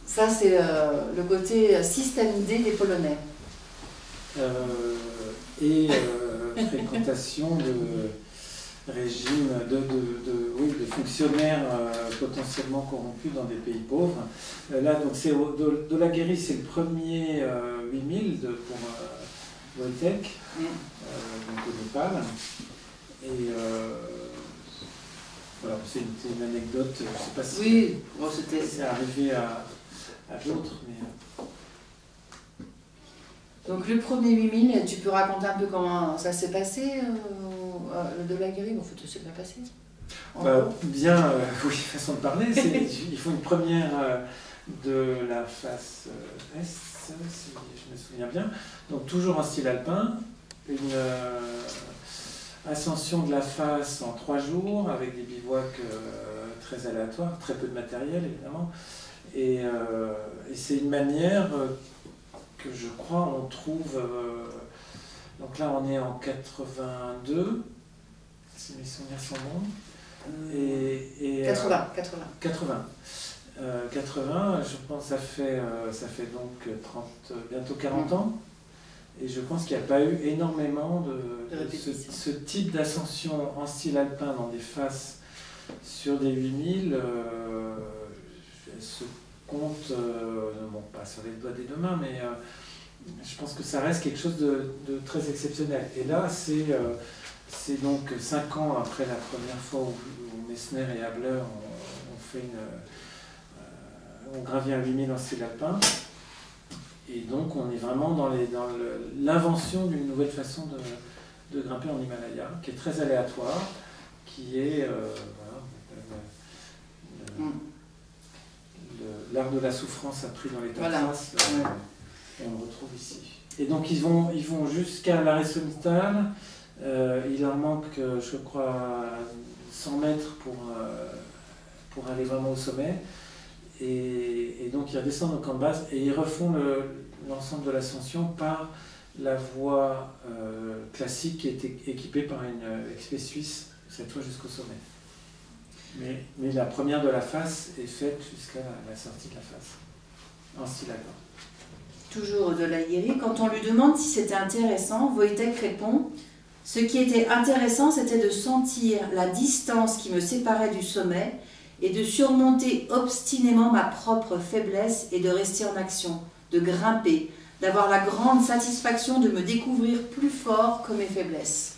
Ça, c'est le côté système D des Polonais. Fréquentation régime oui, de fonctionnaires potentiellement corrompus dans des pays pauvres. Là, donc, de la Guéry, c'est le premier 8000 pour Wojtek, donc au Népal. Et voilà, c'est une anecdote, je ne sais pas si oui, bon, c'est arrivé à d'autres, mais... Donc le premier 8000, tu peux raconter un peu comment ça s'est passé, de la Guéry? Bon, en fait, ça s'est bien passé. Bien, oui, façon de parler. Il faut une première de la face Est, si je me souviens bien. Donc toujours en style alpin. Une ascension de la face en 3 jours, avec des bivouacs très aléatoires, très peu de matériel évidemment. Et c'est une manière que je crois on trouve... donc là on est en 82, si mes souvenirs sont bons. 80. 80, je pense que ça fait donc 30, bientôt 40 ans. Et je pense qu'il n'y a pas eu énormément de ce type d'ascension en style alpin dans des faces sur des 8000. Elle se compte, bon, pas sur les doigts des deux mains, mais je pense que ça reste quelque chose de très exceptionnel. Et là, c'est donc 5 ans après la première fois où Messner et Habler ont gravi un 8000 en style alpin. Et donc on est vraiment dans l'invention d'une nouvelle façon de grimper en Himalaya, qui est très aléatoire, qui est l'art de la souffrance appris dans les traces, et on le retrouve ici. Et donc ils vont jusqu'à l'arrêt sommital. Il leur manque, je crois, 100 mètres pour aller vraiment au sommet. Et donc ils redescendent au camp de base et ils refont l'ensemble de l'ascension par la voie classique qui est équipée par une XP suisse, cette fois jusqu'au sommet. Mais la première de la face est faite jusqu'à la sortie de la face, en style alpin. Toujours de la Guéry, quand on lui demande si c'était intéressant, Wojtek répond: ce qui était intéressant, c'était de sentir la distance qui me séparait du sommet et de surmonter obstinément ma propre faiblesse et de rester en action, de grimper, d'avoir la grande satisfaction de me découvrir plus fort que mes faiblesses.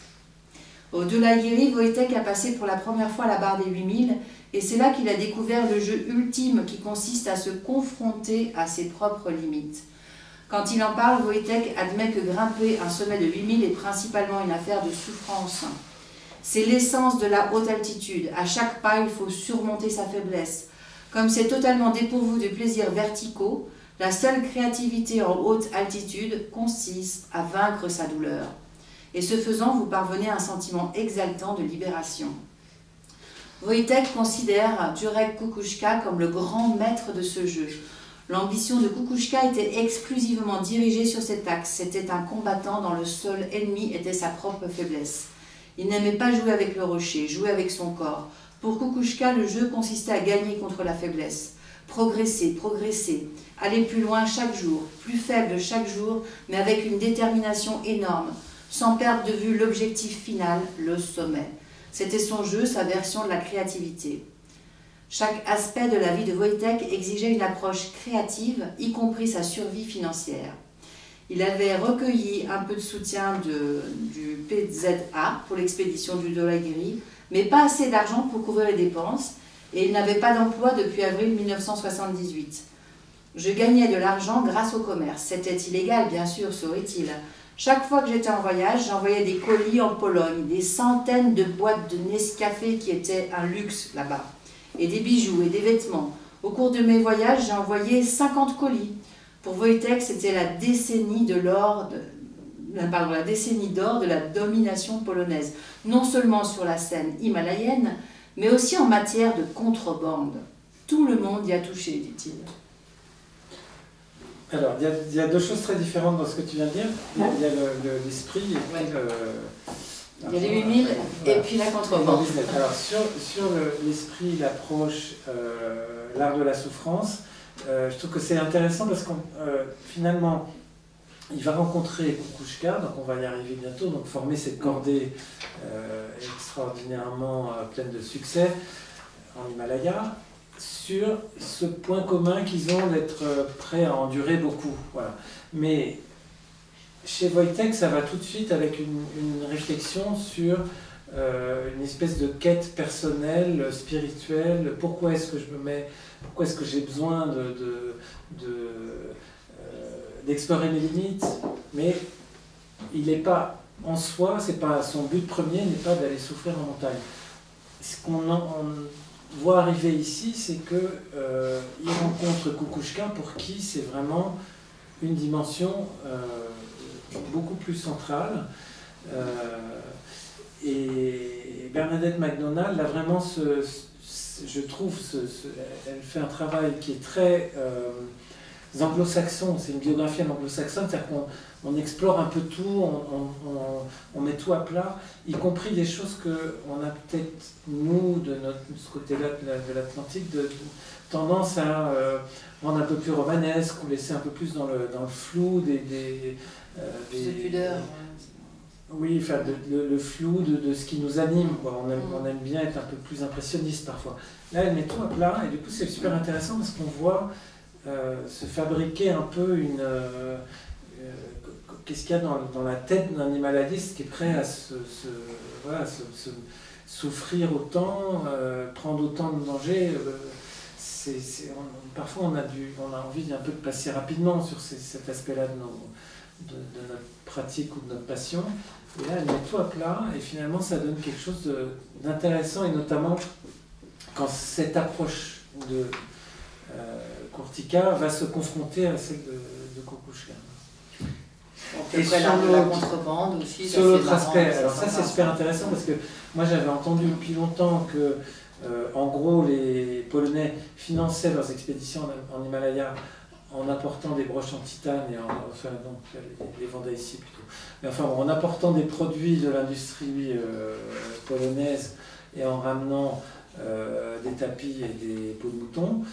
Au de la Guéry, Wojtek a passé pour la première fois la barre des 8000 et c'est là qu'il a découvert le jeu ultime qui consiste à se confronter à ses propres limites. Quand il en parle, Wojtek admet que grimper un sommet de 8000 est principalement une affaire de souffrance. C'est l'essence de la haute altitude. À chaque pas, il faut surmonter sa faiblesse. Comme c'est totalement dépourvu de plaisirs verticaux, la seule créativité en haute altitude consiste à vaincre sa douleur. Et ce faisant, vous parvenez à un sentiment exaltant de libération. Wojtek considère Jurek Kukuczka comme le grand maître de ce jeu. L'ambition de Kukuczka était exclusivement dirigée sur cet axe. C'était un combattant dont le seul ennemi était sa propre faiblesse. Il n'aimait pas jouer avec le rocher, jouer avec son corps. Pour Kukuczka, le jeu consistait à gagner contre la faiblesse. Progresser, progresser, aller plus loin chaque jour, plus faible chaque jour, mais avec une détermination énorme, sans perdre de vue l'objectif final, le sommet. C'était son jeu, sa version de la créativité. Chaque aspect de la vie de Wojtek exigeait une approche créative, y compris sa survie financière. Il avait recueilli un peu de soutien du PZA pour l'expédition du de la Guéry, mais pas assez d'argent pour couvrir les dépenses, et il n'avait pas d'emploi depuis avril 1978. Je gagnais de l'argent grâce au commerce. C'était illégal, bien sûr, saurait-il. Chaque fois que j'étais en voyage, j'envoyais des colis en Pologne, des centaines de boîtes de Nescafé qui étaient un luxe là-bas, et des bijoux et des vêtements. Au cours de mes voyages, j'ai envoyé 50 colis. Pour Wojtek, c'était la décennie d'or de la domination polonaise, non seulement sur la scène himalayenne, mais aussi en matière de contrebande. Tout le monde y a touché, dit-il. Alors, il y a deux choses très différentes dans ce que tu viens de dire. Il y a l'esprit et puis il y a les 8000 et puis la contrebande. Alors, sur l'esprit, l'approche, l'art de la souffrance, je trouve que c'est intéressant parce que finalement, il va rencontrer Kukushka, donc on va y arriver bientôt, donc former cette cordée extraordinairement pleine de succès en Himalaya, sur ce point commun qu'ils ont d'être prêts à endurer beaucoup. Voilà. Mais chez Wojtek, ça va tout de suite avec une réflexion sur une espèce de quête personnelle, spirituelle. Pourquoi est-ce que je me mets, pourquoi est-ce que j'ai besoin d'explorer mes limites, mais il n'est pas en soi, c'est pas son but premier n'est pas d'aller souffrir en montagne. Ce qu'on voit arriver ici, c'est que il rencontre Kukushka pour qui c'est vraiment une dimension beaucoup plus centrale. Et Bernadette McDonald a vraiment je trouve, elle fait un travail qui est très anglo-saxon, c'est une biographie anglo-saxonne, c'est-à-dire qu'on explore un peu tout, on met tout à plat, y compris des choses qu'on a peut-être, nous, de ce côté-là de l'Atlantique, tendance à rendre un peu plus romanesque, ou laisser un peu plus dans le flou de pudeur. Oui, enfin, le flou de ce qui nous anime, quoi. On aime bien être un peu plus impressionniste parfois. Là, elle met tout à plat, et du coup, c'est super intéressant parce qu'on voit se fabriquer un peu qu'est-ce qu'il y a dans la tête d'un himalayiste qui est prêt à souffrir autant, prendre autant de dangers. Parfois, on a envie un peu de passer rapidement sur cet aspect-là de notre pratique ou de notre passion. Et là, elle met tout à plat, et finalement, ça donne quelque chose d'intéressant, et notamment quand cette approche de Kurtika va se confronter à celle de Kukushka. Et sur la contrebande aussi. Sur l'autre aspect, alors ça c'est super intéressant parce que moi j'avais entendu depuis longtemps que en gros les Polonais finançaient leurs expéditions en Himalaya en apportant des broches en titane et enfin donc les vendaient ici plutôt. Mais enfin bon, en apportant des produits de l'industrie polonaise et en ramenant des tapis et des peaux de mouton.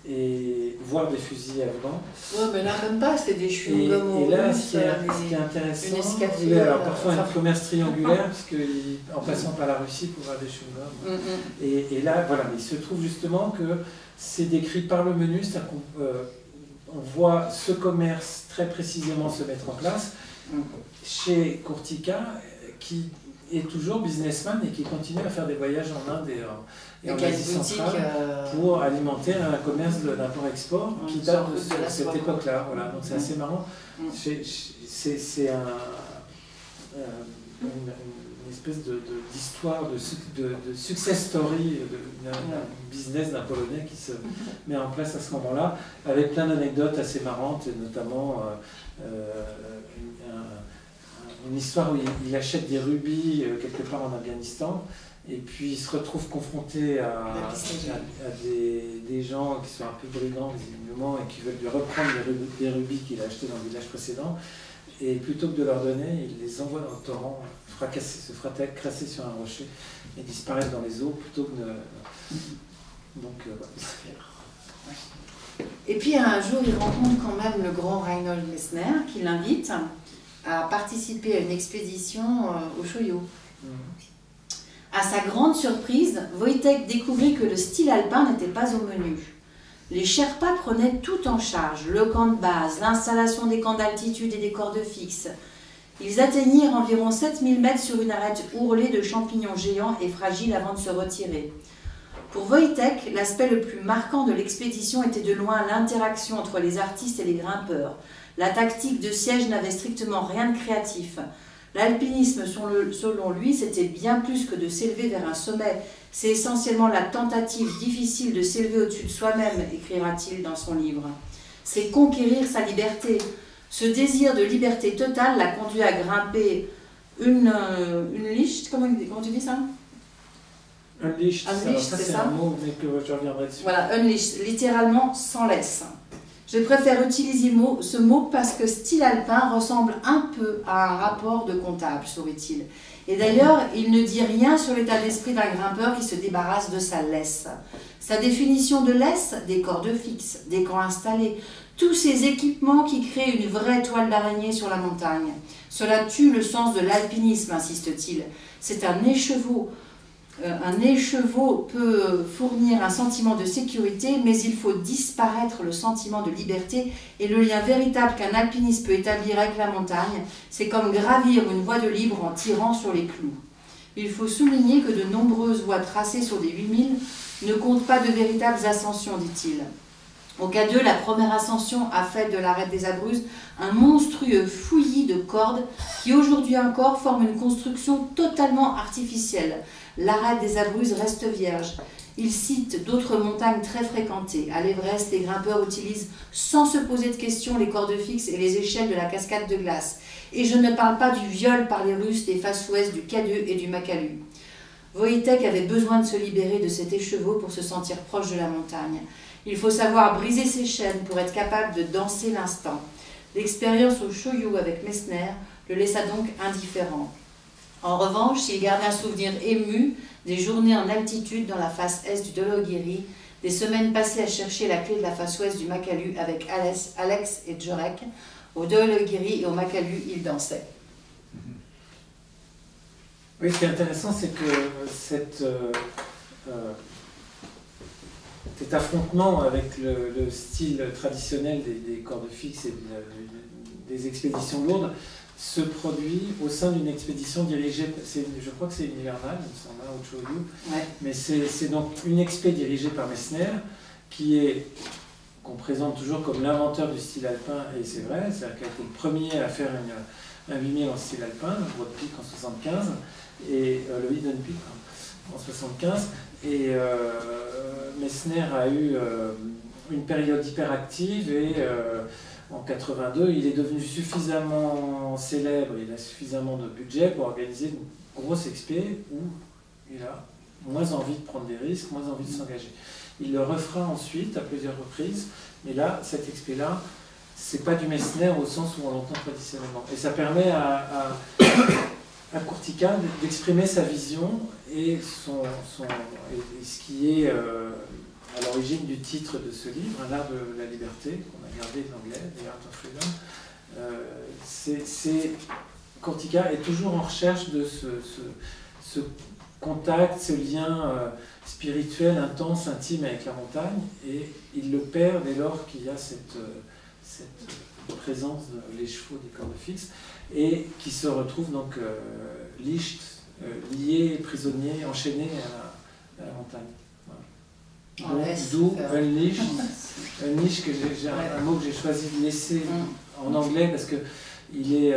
Et voir des fusils afghans. Ouais, mais là même pas, c'est des chewing-gums. Et là, ce qui est intéressant, il y a parfois un commerce triangulaire, parce qu'en passant par la Russie pour avoir des chewing-gums. Et là, voilà, il se trouve justement que c'est décrit par le menu, c'est-à-dire qu'on voit ce commerce très précisément se mettre en place chez Kurtika, qui est toujours businessman et qui continue à faire des voyages en Inde et en Asie centrale pour alimenter un commerce d'import-export qui date de cette époque-là. Voilà. Donc c'est assez marrant. C'est une espèce d'histoire, de success story d'un business d'un Polonais qui se met en place à ce moment-là, avec plein d'anecdotes assez marrantes, et notamment une histoire où il achète des rubis quelque part en Afghanistan, et puis il se retrouve confronté à des gens qui sont un peu brigands visiblement et qui veulent lui reprendre des rubis qu'il a achetés dans le village précédent, et plutôt que de leur donner, il les envoie dans le torrent, se fracasser sur un rocher et disparaître dans les eaux plutôt que de... Donc voilà. Et puis un jour il rencontre quand même le grand Reinhold Messner qui l'invite à participer à une expédition au Choyot. À sa grande surprise, Wojtek découvrit que le style alpin n'était pas au menu. Les Sherpas prenaient tout en charge, le camp de base, l'installation des camps d'altitude et des cordes fixes. Ils atteignirent environ 7000 mètres sur une arête ourlée de champignons géants et fragiles avant de se retirer. Pour Wojtek, l'aspect le plus marquant de l'expédition était de loin l'interaction entre les artistes et les grimpeurs. La tactique de siège n'avait strictement rien de créatif. L'alpinisme, selon lui, c'était bien plus que de s'élever vers un sommet. C'est essentiellement la tentative difficile de s'élever au-dessus de soi-même, écrira-t-il dans son livre. C'est conquérir sa liberté. Ce désir de liberté totale l'a conduit à grimper une lichte, comment tu dis ça? Unleashed, c'est un mot, mais que je reviendrai dessus. Voilà, unleashed, littéralement sans laisse. Je préfère utiliser ce mot parce que style alpin ressemble un peu à un rapport de comptable, saurait-il. Et d'ailleurs, il ne dit rien sur l'état d'esprit d'un grimpeur qui se débarrasse de sa laisse. Sa définition de laisse, des cordes fixes, des camps installés, tous ces équipements qui créent une vraie toile d'araignée sur la montagne. Cela tue le sens de l'alpinisme, insiste-t-il. C'est un écheveau. Un écheveau peut fournir un sentiment de sécurité, mais il faut disparaître le sentiment de liberté et le lien véritable qu'un alpiniste peut établir avec la montagne, c'est comme gravir une voie de libre en tirant sur les clous. Il faut souligner que de nombreuses voies tracées sur des 8000 ne comptent pas de véritables ascensions, dit-il. Au cas 2, la première ascension a fait de l'arête des Abruzzes un monstrueux fouillis de cordes qui aujourd'hui encore forme une construction totalement artificielle. L'arête des Abruzzes reste vierge. Il cite d'autres montagnes très fréquentées. À l'Everest, les grimpeurs utilisent sans se poser de questions les cordes fixes et les échelles de la cascade de glace. Et je ne parle pas du viol par les Russes des faces ouest du K2 et du Makalu. Wojtek avait besoin de se libérer de cet écheveau pour se sentir proche de la montagne. Il faut savoir briser ses chaînes pour être capable de danser l'instant. L'expérience au Choyou avec Messner le laissa donc indifférent. En revanche, il garde un souvenir ému des journées en altitude dans la face est du Dologiri, des semaines passées à chercher la clé de la face ouest du Makalu avec Alex et Jurek. Au Dologiri et au Makalu, il dansait. Oui, ce qui est intéressant, c'est que cet affrontement avec le style traditionnel des cordes fixes et des expéditions lourdes se produit au sein d'une expédition dirigée, je crois que c'est une hivernale, c'est en au Choyou, Ouais. mais c'est donc une expé dirigée par Messner, qu'on présente toujours comme l'inventeur du style alpin, et c'est vrai, c'est-à-dire qu'il a été le premier à faire un 8000 en style alpin, le Broad Peak en 75, et le Hidden Peak en 75, et Messner a eu une période hyperactive et en 82, il est devenu suffisamment célèbre, il a suffisamment de budget pour organiser une grosse expé où il a moins envie de prendre des risques, moins envie de s'engager. Il le refera ensuite à plusieurs reprises, mais là, cette expé-là, c'est pas du Messner au sens où on l'entend traditionnellement. Et ça permet à Courtica d'exprimer sa vision et ce qui est à l'origine du titre de ce livre, Un art de la liberté, qu'on a gardé de l'anglais, The Art of Freedom. Courtica est toujours en recherche de ce contact, ce lien spirituel, intense, intime avec la montagne, et il le perd dès lors qu'il y a cette présence des chevaux des cordes fixes, et qui se retrouve donc licht, lié, prisonnier, enchaîné à la montagne. D'où unleashed, unleashed, un mot que j'ai choisi de laisser en anglais parce que il est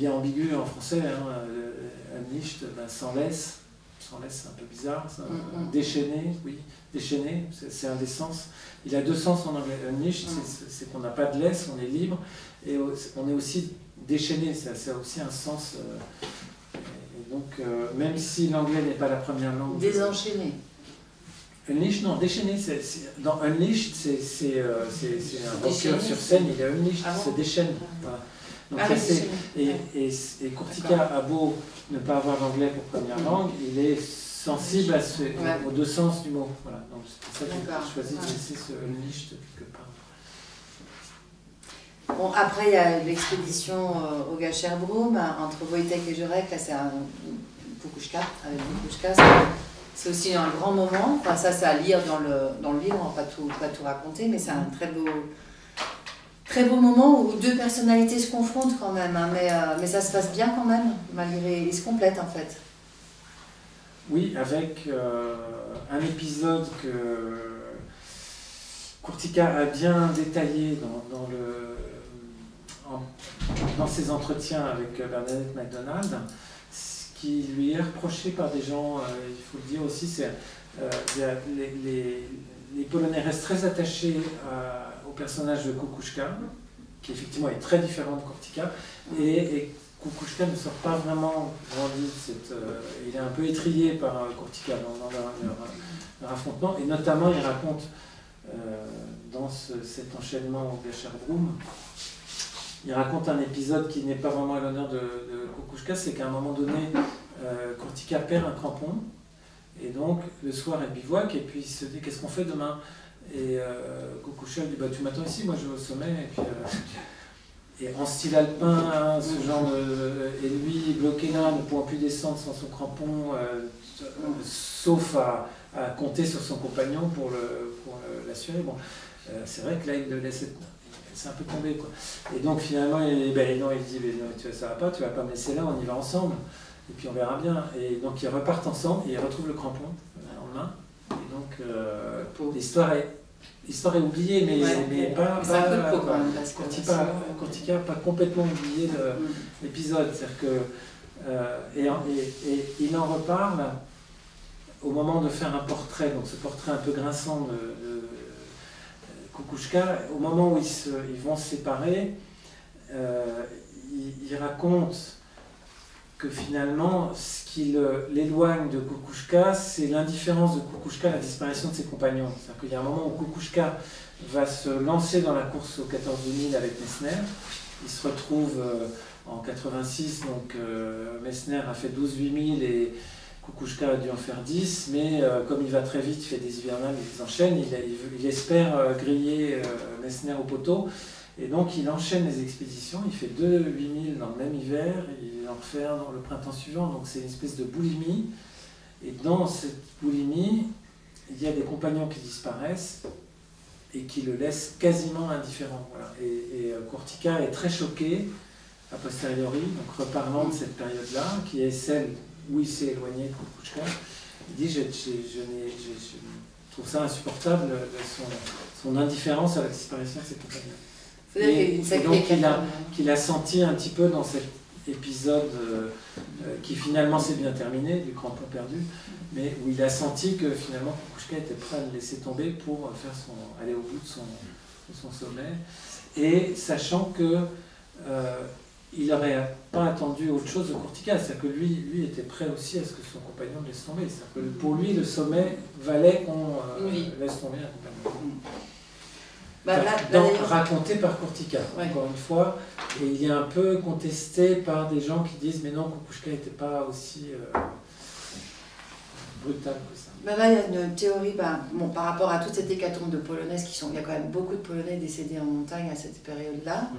ambigu en français. Unleashed, sans laisse, c'est un peu bizarre. Déchaîné, oui, déchaîné, c'est un des sens. Il a deux sens en anglais. Unleashed, c'est qu'on n'a pas de laisse, on est libre, et on est aussi déchaîné, ça a aussi un sens. Et donc, même si l'anglais n'est pas la première langue. Désenchaîné. Unleashed, non, déchaîné, dans Unleashed, c'est un rocker sur scène, il est unleashed, se déchaîne. Voilà. Donc, et Courtica a beau ne pas avoir l'anglais pour première langue, il est sensible aux deux sens du mot. Voilà. Donc c'est pour ça que j'ai choisi de laisser ce unleashed quelque part. Bon, après, il y a l'expédition au Gasherbrum entre Wojtek et Jurek, là c'est un Kukushka, avec Kukushka. C'est aussi un grand moment, enfin ça c'est à lire dans le livre, on va pas tout raconter, mais c'est un très beau moment où deux personnalités se confrontent quand même, hein, mais ça se passe bien quand même, malgré, ils se complètent en fait. Oui, avec un épisode que Courtica a bien détaillé dans ses entretiens avec Bernadette MacDonald. Ce qui lui est reproché par des gens, il faut le dire aussi, c'est les Polonais restent très attachés au personnage de Kukushka, qui effectivement est très différent de Courtica, et Kukushka ne sort pas vraiment grandi, il est un peu étrillé par Courtica dans leur affrontement, et notamment il raconte dans cet enchaînement au Gasherbrum, il raconte un épisode qui n'est pas vraiment à l'honneur de Kukushka, c'est qu'à un moment donné, Courtica perd un crampon, et donc le soir elle bivouac, et puis il se dit qu'est-ce qu'on fait demain? Et Kukushka dit bah, tu m'attends ici, moi je vais au sommet. Et, puis, et en style alpin, hein, ce genre de. Et lui, bloqué là, ne pouvant plus descendre sans son crampon, sauf à compter sur son compagnon pour l'assurer. Bon, c'est vrai que là, il le laisse. C'est un peu tombé, quoi. Et donc finalement, il dit mais non, ça va pas, tu vas pas me laisser là, on y va ensemble. Et puis on verra bien. Et donc ils repartent ensemble et ils retrouvent le crampon en main. Et donc l'histoire est oubliée, mais, ouais, mais pas. C'est un peu de peau quand même. Kortika n'a pas complètement oublié l'épisode. C'est-à-dire que. Et il en reparle au moment de faire un portrait, donc ce portrait un peu grinçant de Kukushka, au moment où ils vont se séparer, il raconte que finalement, ce qui l'éloigne de Kukushka, c'est l'indifférence de Kukushka à la disparition de ses compagnons. C'est-à-dire qu'il y a un moment où Kukushka va se lancer dans la course aux 14 000 avec Messner. Il se retrouve en 86, donc Messner a fait 12 8000 et Kukushka a dû en faire 10, mais comme il va très vite, il fait des hivernales, il enchaîne, il espère griller Messner au poteau. Et donc il enchaîne les expéditions, il fait 2 8000 dans le même hiver, il en refait un dans le printemps suivant, donc c'est une espèce de boulimie. Et dans cette boulimie, il y a des compagnons qui disparaissent et qui le laissent quasiment indifférent. Voilà. Et Kortika est très choqué, a posteriori, donc reparlant de cette période-là, qui est celle où il s'est éloigné de Kukushka. Il dit je trouve ça insupportable, son indifférence à la disparition de ses compagnons. Et donc qu'il a senti un petit peu dans cet épisode qui finalement s'est bien terminé, du crampon perdu, mais où il a senti que finalement Kukushka était prêt à le laisser tomber pour aller au bout de son sommet, et sachant que il n'aurait pas attendu autre chose de Kortika, c'est-à-dire que lui était prêt aussi à ce que son compagnon le laisse tomber. C'est-à-dire que pour lui, le sommet valait qu'on laisse tomber un compagnon. Raconté par Kortika, encore une fois, et il est un peu contesté par des gens qui disent mais non, Kukushka n'était pas aussi brutal que ça. Là, il y a une théorie par rapport à toute cette hécatombe de Polonaises il y a quand même beaucoup de Polonais décédés en montagne à cette période-là.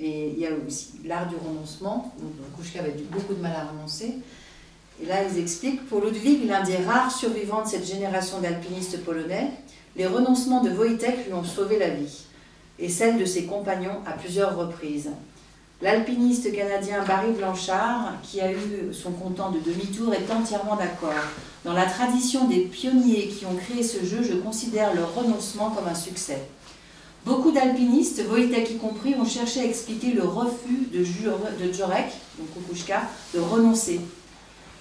Et il y a aussi l'art du renoncement, donc Kukushka avait eu beaucoup de mal à renoncer. Et là, ils expliquent, pour Ludwig, l'un des rares survivants de cette génération d'alpinistes polonais, les renoncements de Wojtek lui ont sauvé la vie, et celle de ses compagnons à plusieurs reprises. L'alpiniste canadien Barry Blanchard, qui a eu son comptant de demi-tour, est entièrement d'accord. Dans la tradition des pionniers qui ont créé ce jeu, je considère leur renoncement comme un succès. Beaucoup d'alpinistes, Wojtek y compris, ont cherché à expliquer le refus de Jurek, donc Kukushka, de renoncer.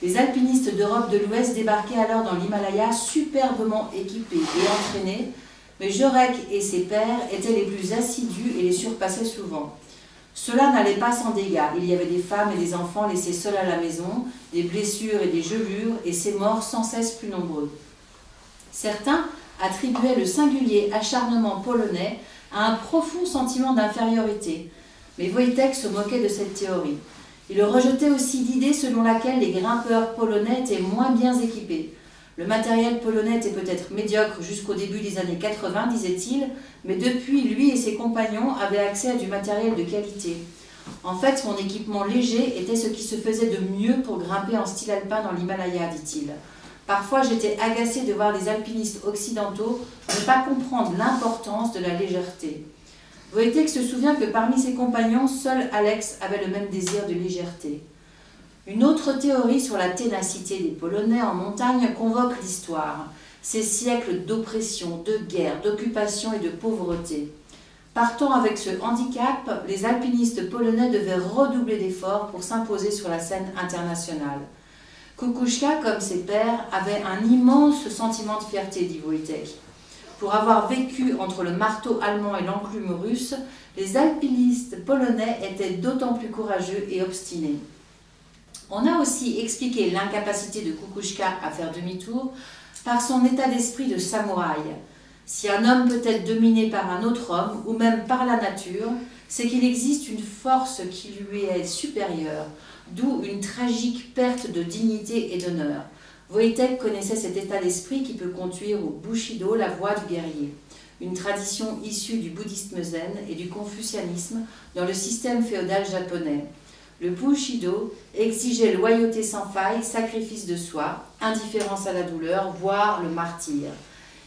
Les alpinistes d'Europe de l'Ouest débarquaient alors dans l'Himalaya superbement équipés et entraînés, mais Jurek et ses pairs étaient les plus assidus et les surpassaient souvent. Cela n'allait pas sans dégâts. Il y avait des femmes et des enfants laissés seuls à la maison, des blessures et des gelures, et ces morts sans cesse plus nombreux. Certains attribuaient le singulier acharnement polonais à un profond sentiment d'infériorité, mais Wojtek se moquait de cette théorie. Il rejetait aussi l'idée selon laquelle les grimpeurs polonais étaient moins bien équipés. Le matériel polonais était peut-être médiocre jusqu'au début des années 80, disait-il, mais depuis, lui et ses compagnons avaient accès à du matériel de qualité. En fait, son équipement léger était ce qui se faisait de mieux pour grimper en style alpin dans l'Himalaya, dit-il. Parfois, j'étais agacé de voir des alpinistes occidentaux ne pas comprendre l'importance de la légèreté. Wojtek se souvient que parmi ses compagnons, seul Alex avait le même désir de légèreté. Une autre théorie sur la ténacité des Polonais en montagne convoque l'histoire, ces siècles d'oppression, de guerre, d'occupation et de pauvreté. Partant avec ce handicap, les alpinistes polonais devaient redoubler d'efforts pour s'imposer sur la scène internationale. Kukushka, comme ses pairs, avait un immense sentiment de fierté, dit Wojtek. Pour avoir vécu entre le marteau allemand et l'enclume russe, les alpinistes polonais étaient d'autant plus courageux et obstinés. On a aussi expliqué l'incapacité de Kukushka à faire demi-tour par son état d'esprit de samouraï. Si un homme peut être dominé par un autre homme, ou même par la nature, c'est qu'il existe une force qui lui est supérieure, d'où une tragique perte de dignité et d'honneur. Wojtek connaissait cet état d'esprit qui peut conduire au Bushido, la voie du guerrier, une tradition issue du bouddhisme zen et du confucianisme dans le système féodal japonais. Le Bushido exigeait loyauté sans faille, sacrifice de soi, indifférence à la douleur, voire le martyre.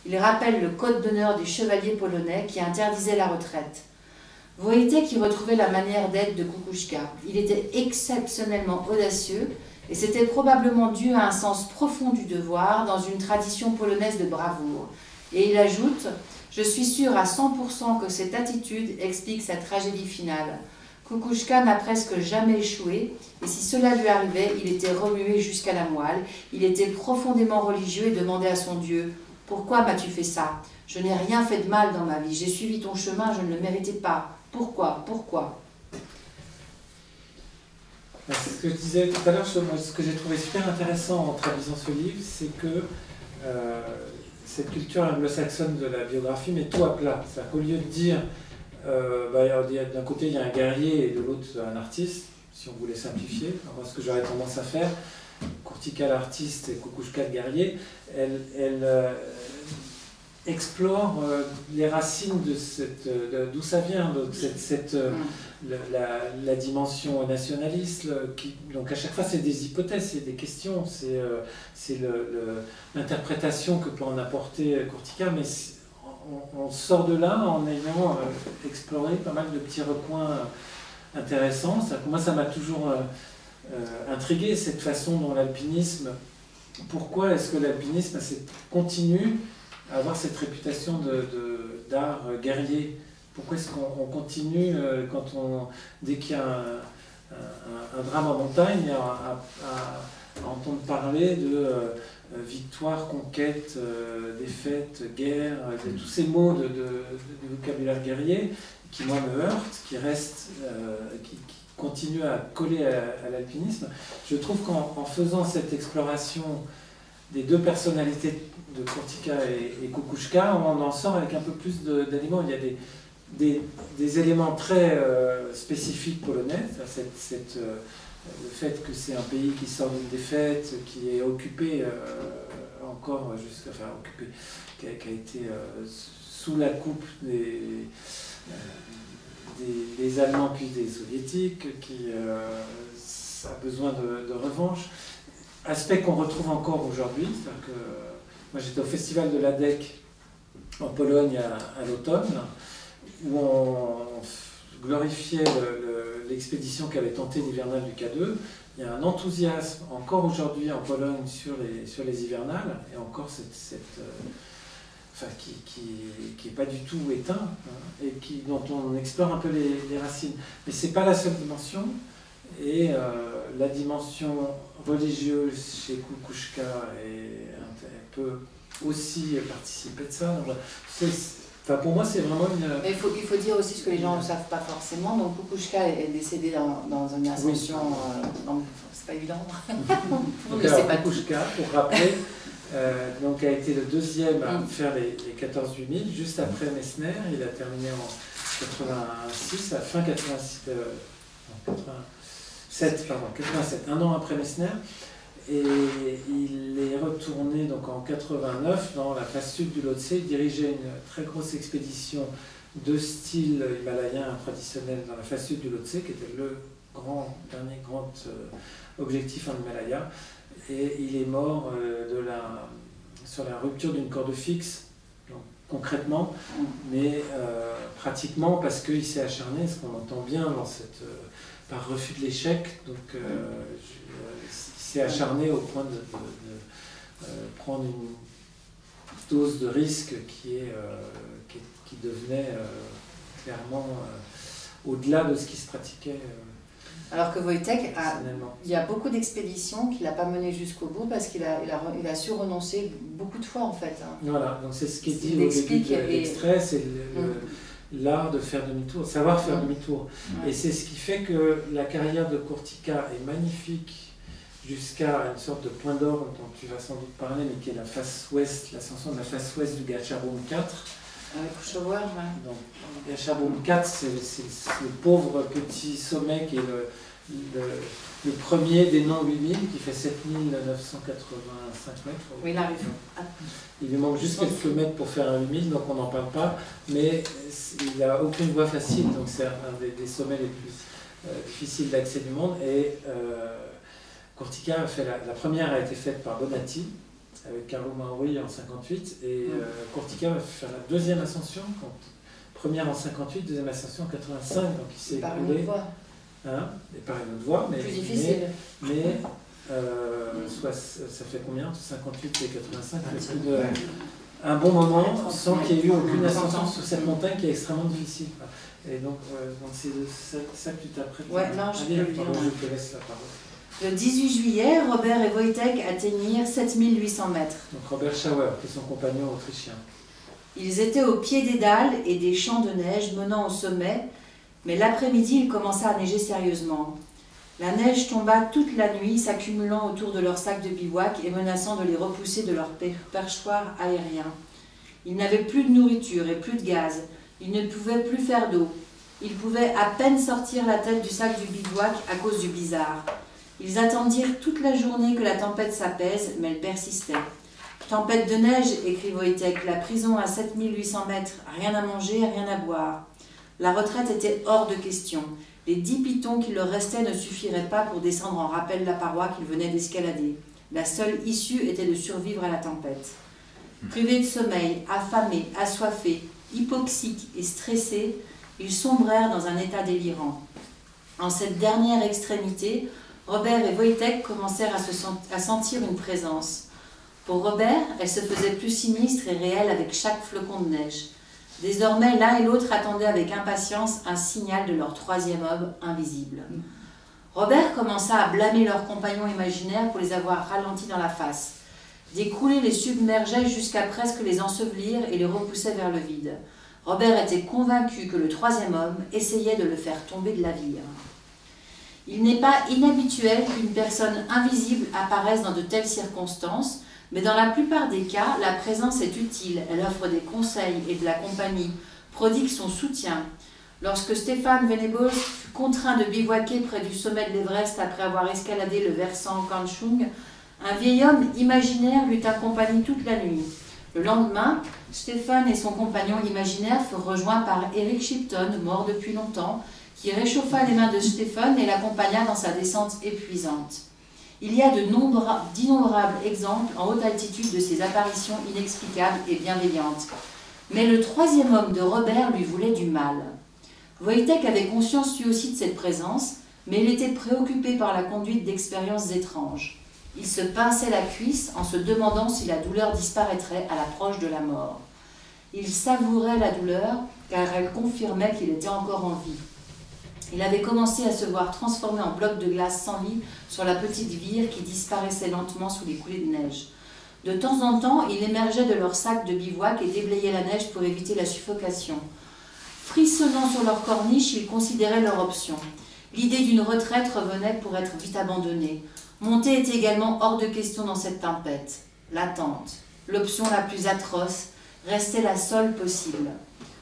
Il rappelle le code d'honneur du chevalier polonais qui interdisait la retraite. Wojtek y retrouvait la manière d'être de Kukuczka. Il était exceptionnellement audacieux et c'était probablement dû à un sens profond du devoir dans une tradition polonaise de bravoure. Et il ajoute « Je suis sûr à 100% que cette attitude explique sa tragédie finale. Kukuczka n'a presque jamais échoué, et si cela lui arrivait, il était remué jusqu'à la moelle. Il était profondément religieux et demandait à son Dieu « Pourquoi m'as-tu fait ça? Je n'ai rien fait de mal dans ma vie, j'ai suivi ton chemin, je ne le méritais pas. Pourquoi? Pourquoi ?» C'est ce que je disais tout à l'heure, ce que j'ai trouvé super intéressant en traduisant ce livre, c'est que cette culture anglo-saxonne de la biographie met tout à plat. C'est-à-dire qu'au lieu de dire d'un côté il y a un guerrier et de l'autre un artiste, si on voulait simplifier, moi ce que j'aurais tendance à faire, Kurtika l'artiste et Kukuczka le guerrier, elle explore les racines de d'où ça vient, donc la dimension nationaliste, donc à chaque fois c'est des hypothèses, c'est des questions, c'est l'interprétation que peut en apporter Kurtika, mais on sort de là en ayant exploré pas mal de petits recoins intéressants. Moi ça m'a toujours intrigué, cette façon dont l'alpinisme, pourquoi est-ce que l'alpinisme continue à avoir cette réputation d'art guerrier? Pourquoi est-ce qu'on continue, dès qu'il y a un drame en montagne, à entendre parler de victoire, conquête, défaite, guerre, tous ces mots de vocabulaire guerrier qui, moi, me heurtent, qui restent, qui continuent à coller à l'alpinisme. Je trouve qu'en faisant cette exploration des deux personnalités de Kurtika et Kukuczka, on en sort avec un peu plus d'éléments. Il y a des éléments très spécifiques polonais, le fait que c'est un pays qui sort d'une défaite, qui est occupé encore, qui a été sous la coupe des Allemands puis des Soviétiques, qui a besoin de revanche. Aspect qu'on retrouve encore aujourd'hui, c'est-à-dire que moi j'étais au festival de l'ADEC en Pologne à l'automne, où on glorifiait l'expédition qu'avait tenté l'hivernale du K2. Il y a un enthousiasme encore aujourd'hui en Pologne sur les hivernales, et encore qui n'est pas du tout éteint, hein, et dont on explore un peu les racines. Mais ce n'est pas la seule dimension, et la dimension religieuse chez Kukuczka peut aussi participer de ça. Donc, pour moi, c'est vraiment une... Mais il faut dire aussi ce que les gens ne savent pas forcément. Donc Kukuczka est décédé dans une ascension... Oui. C'est pas évident. Donc, alors, Kukuczka, pour rappeler, donc, a été le deuxième à faire les 14 8000, juste après Messner. Il a terminé en 86, à fin 87, un an après Messner. Et il est retourné donc en 89 dans la face sud du Lhotse. Il dirigeait une très grosse expédition de style himalayen traditionnel dans la face sud du Lhotse, qui était le dernier grand objectif en Himalaya. Et il est mort sur la rupture d'une corde fixe, donc, concrètement, mais pratiquement parce qu'il s'est acharné, ce qu'on entend bien dans par refus de l'échec. Donc, s'est acharné au point de prendre une dose de risque qui devenait clairement au-delà de ce qui se pratiquait. Alors que Wojtek, il y a beaucoup d'expéditions qu'il n'a pas menées jusqu'au bout parce qu'il a su renoncer beaucoup de fois en fait. Hein. Voilà, donc c'est ce qui est dit au début de l'extrait, c'est l'art de faire demi-tour, savoir faire demi-tour. Ouais. Et c'est ce qui fait que la carrière de Kurtika est magnifique jusqu'à une sorte de point d'or dont tu vas sans doute parler, mais qui est la face ouest, l'ascension de la face ouest du Gachabrum 4. Avec Kushawar, ouais. Donc, Gachabrum 4, c'est le pauvre petit sommet qui est le premier des non 8000 qui fait 7985 mètres. Oui, il arrive. Il lui manque juste quelques mètres pour faire un 8000, donc on n'en parle pas. Mais il n'a aucune voie facile, donc c'est un des sommets les plus difficiles d'accès du monde. Et Cortica a fait la première a été faite par Bonatti, avec Carlo Mauri en 58. Et Cortica va faire la deuxième ascension, première en 58, deuxième ascension en 85. Donc il s'est écoulé. Hein, et par une autre voie, mais, plus difficile. Mais ça fait combien? 58 et 85, un bon moment sans qu'il y ait eu aucune ascension sur cette montagne qui est extrêmement difficile. Et donc c'est ça que tu t'apprêtes à dire. Je te laisse la parole. Le 18 juillet, Robert et Wojtek atteignirent 7800 mètres. Donc Robert Schauer, qui est son compagnon autrichien. Ils étaient au pied des dalles et des champs de neige menant au sommet. Mais l'après-midi, il commença à neiger sérieusement. La neige tomba toute la nuit, s'accumulant autour de leurs sacs de bivouac et menaçant de les repousser de leur perchoir aérien. Ils n'avaient plus de nourriture et plus de gaz. Ils ne pouvaient plus faire d'eau. Ils pouvaient à peine sortir la tête du sac du bivouac à cause du blizzard. Ils attendirent toute la journée que la tempête s'apaise, mais elle persistait. « Tempête de neige » écrit Wojtek, « la prison à 7800 mètres, rien à manger, rien à boire. » La retraite était hors de question. Les 10 pitons qui leur restaient ne suffiraient pas pour descendre en rappel la paroi qu'ils venaient d'escalader. La seule issue était de survivre à la tempête. Privés de sommeil, affamés, assoiffés, hypoxiques et stressés, ils sombrèrent dans un état délirant. En cette dernière extrémité, Robert et Wojtek commencèrent à sentir une présence. Pour Robert, elle se faisait plus sinistre et réelle avec chaque flocon de neige. Désormais, l'un et l'autre attendaient avec impatience un signal de leur troisième homme invisible. Robert commença à blâmer leurs compagnons imaginaires pour les avoir ralentis dans la face. Des coulées les submergeaient jusqu'à presque les ensevelir et les repoussaient vers le vide. Robert était convaincu que le troisième homme essayait de le faire tomber de navire. Il n'est pas inhabituel qu'une personne invisible apparaisse dans de telles circonstances, mais dans la plupart des cas, la présence est utile. Elle offre des conseils et de la compagnie, prodigue son soutien. Lorsque Stéphane Venables fut contraint de bivouaquer près du sommet de l'Everest après avoir escaladé le versant Kanchung, un vieil homme imaginaire lui accompagnait toute la nuit. Le lendemain, Stéphane et son compagnon imaginaire furent rejoints par Eric Shipton, mort depuis longtemps, qui réchauffa les mains de Stéphane et l'accompagna dans sa descente épuisante. Il y a d'innombrables exemples en haute altitude de ces apparitions inexplicables et bienveillantes. Mais le troisième homme de Robert lui voulait du mal. Wojtek avait conscience lui aussi de cette présence, mais il était préoccupé par la conduite d'expériences étranges. Il se pinçait la cuisse en se demandant si la douleur disparaîtrait à l'approche de la mort. Il savourait la douleur car elle confirmait qu'il était encore en vie. Il avait commencé à se voir transformé en bloc de glace sans vie sur la petite vire qui disparaissait lentement sous les coulées de neige. De temps en temps, il émergeait de leur sac de bivouac et déblayait la neige pour éviter la suffocation. Frissonnant sur leur corniche, ils considéraient leur option. L'idée d'une retraite revenait pour être vite abandonnée. Monter était également hors de question dans cette tempête. L'attente, l'option la plus atroce, restait la seule possible.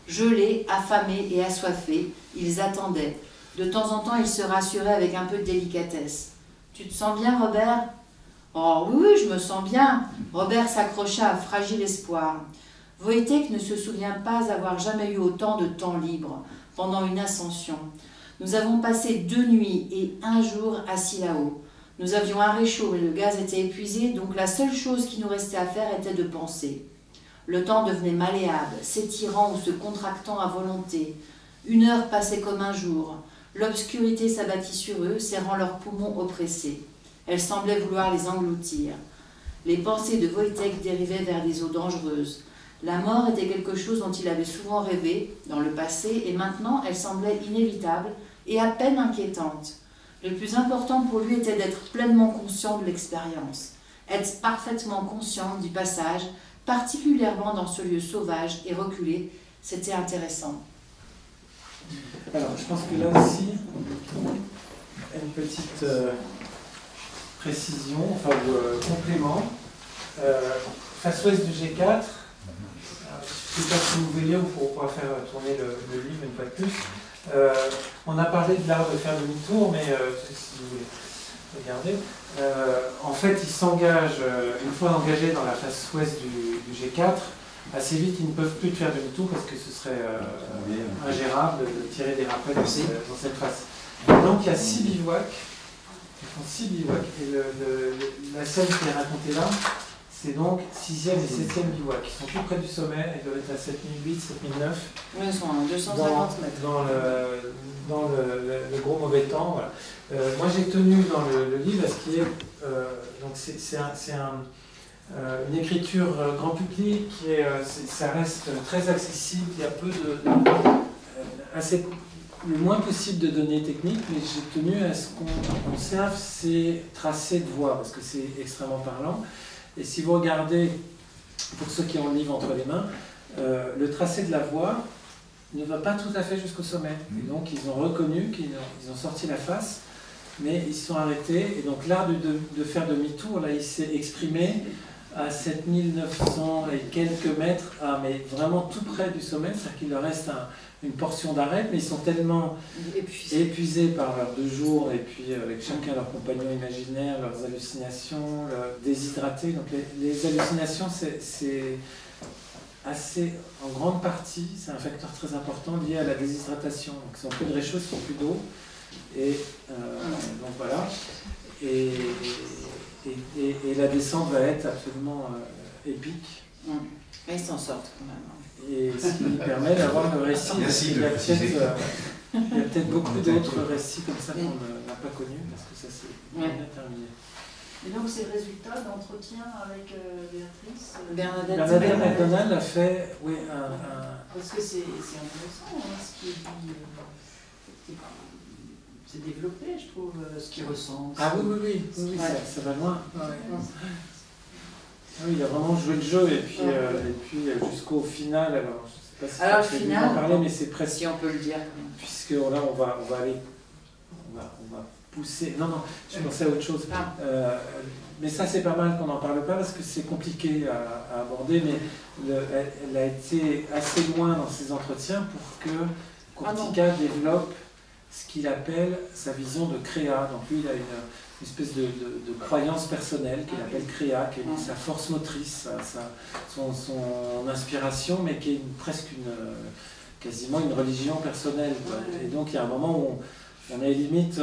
Gelés, affamés et assoiffés, ils attendaient. De temps en temps, ils se rassuraient avec un peu de délicatesse. « Tu te sens bien, Robert ?»« Oh oui, je me sens bien. » Robert s'accrocha à fragile espoir. Wojtek ne se souvient pas avoir jamais eu autant de temps libre pendant une ascension. Nous avons passé 2 nuits et 1 jour assis là-haut. Nous avions un réchaud et le gaz était épuisé, donc la seule chose qui nous restait à faire était de penser. Le temps devenait malléable, s'étirant ou se contractant à volonté. 1 heure passait comme un jour. L'obscurité s'abattit sur eux, serrant leurs poumons oppressés. Elle semblait vouloir les engloutir. Les pensées de Wojtek dérivaient vers des eaux dangereuses. La mort était quelque chose dont il avait souvent rêvé dans le passé, et maintenant elle semblait inévitable et à peine inquiétante. Le plus important pour lui était d'être pleinement conscient de l'expérience, être parfaitement conscient du passage, particulièrement dans ce lieu sauvage et reculé. C'était intéressant. Alors, je pense que là aussi, une petite précision, enfin, complément. Face ouest du G4, je ne sais pas si vous voyez, on pourra faire tourner le livre une fois de plus. On a parlé de l'art de faire demi-tour, mais si vous voulez regarder, en fait, il s'engage, une fois engagé dans la face ouest du G4, assez vite, ils ne peuvent plus faire demi-tour parce que ce serait ingérable de tirer des rappels dans cette face. Donc il y a 6 bivouacs, ils font 6 bivouacs, et la scène qui est racontée là, c'est donc 6e et 7e bivouac, qui sont tout près du sommet, ils doivent être à 7008, 7009. Oui, ils sont à 250 mètres. Dans le gros mauvais temps. Voilà. Moi j'ai tenu dans le livre ce qui est. Donc c'est une écriture grand public, ça reste très accessible, il y a peu le moins possible de données techniques, mais j'ai tenu à ce qu'on conserve ces tracés de voies, parce que c'est extrêmement parlant. Et si vous regardez, pour ceux qui ont le livre entre les mains, le tracé de la voie ne va pas tout à fait jusqu'au sommet. Et donc ils ont reconnu qu'ils ont sorti la face, mais ils se sont arrêtés. Et donc l'art de faire demi-tour, là, il s'est exprimé à 7900 et quelques mètres, mais vraiment tout près du sommet, c'est-à-dire qu'il leur reste une portion d'arête, mais ils sont tellement épuisés par leurs 2 jours, et puis avec chacun leur compagnon imaginaire, leurs hallucinations, déshydratés. Donc les hallucinations, c'est assez, en grande partie, c'est un facteur très important lié à la déshydratation. Donc ils n'ont plus de réchaud, ils n'ont plus d'eau, et donc voilà. Et la descente va être absolument épique. Et ils s'en sortent quand même. Et ce qui permet d'avoir le récit. Merci Il y a peut-être beaucoup d'autres récits comme ça qu'on n'a pas connus, parce que ça c'est bien terminé. Et donc c'est le résultat d'entretien avec Béatrice Bernadette McDonald a fait Parce que c'est intéressant ce qui est dit. C'est développé, je trouve, ce qu'il ressent. Ah oui, ça va loin. Oui, il a vraiment joué le jeu, et puis jusqu'au final, alors je ne sais pas si tu as en parler, mais c'est presque... Si on peut le dire. Puisque là, on va aller... On va pousser... Non, je pensais à autre chose. Mais ça, c'est pas mal qu'on n'en parle pas, parce que c'est compliqué à aborder, mais elle a été assez loin dans ses entretiens pour que Courtica développe ce qu'il appelle sa vision de créa. Donc lui, il a une espèce de croyance personnelle qu'il appelle créa, qui est sa force motrice, son inspiration, mais qui est quasiment une religion personnelle, quoi. Et donc il y a un moment où on est limite...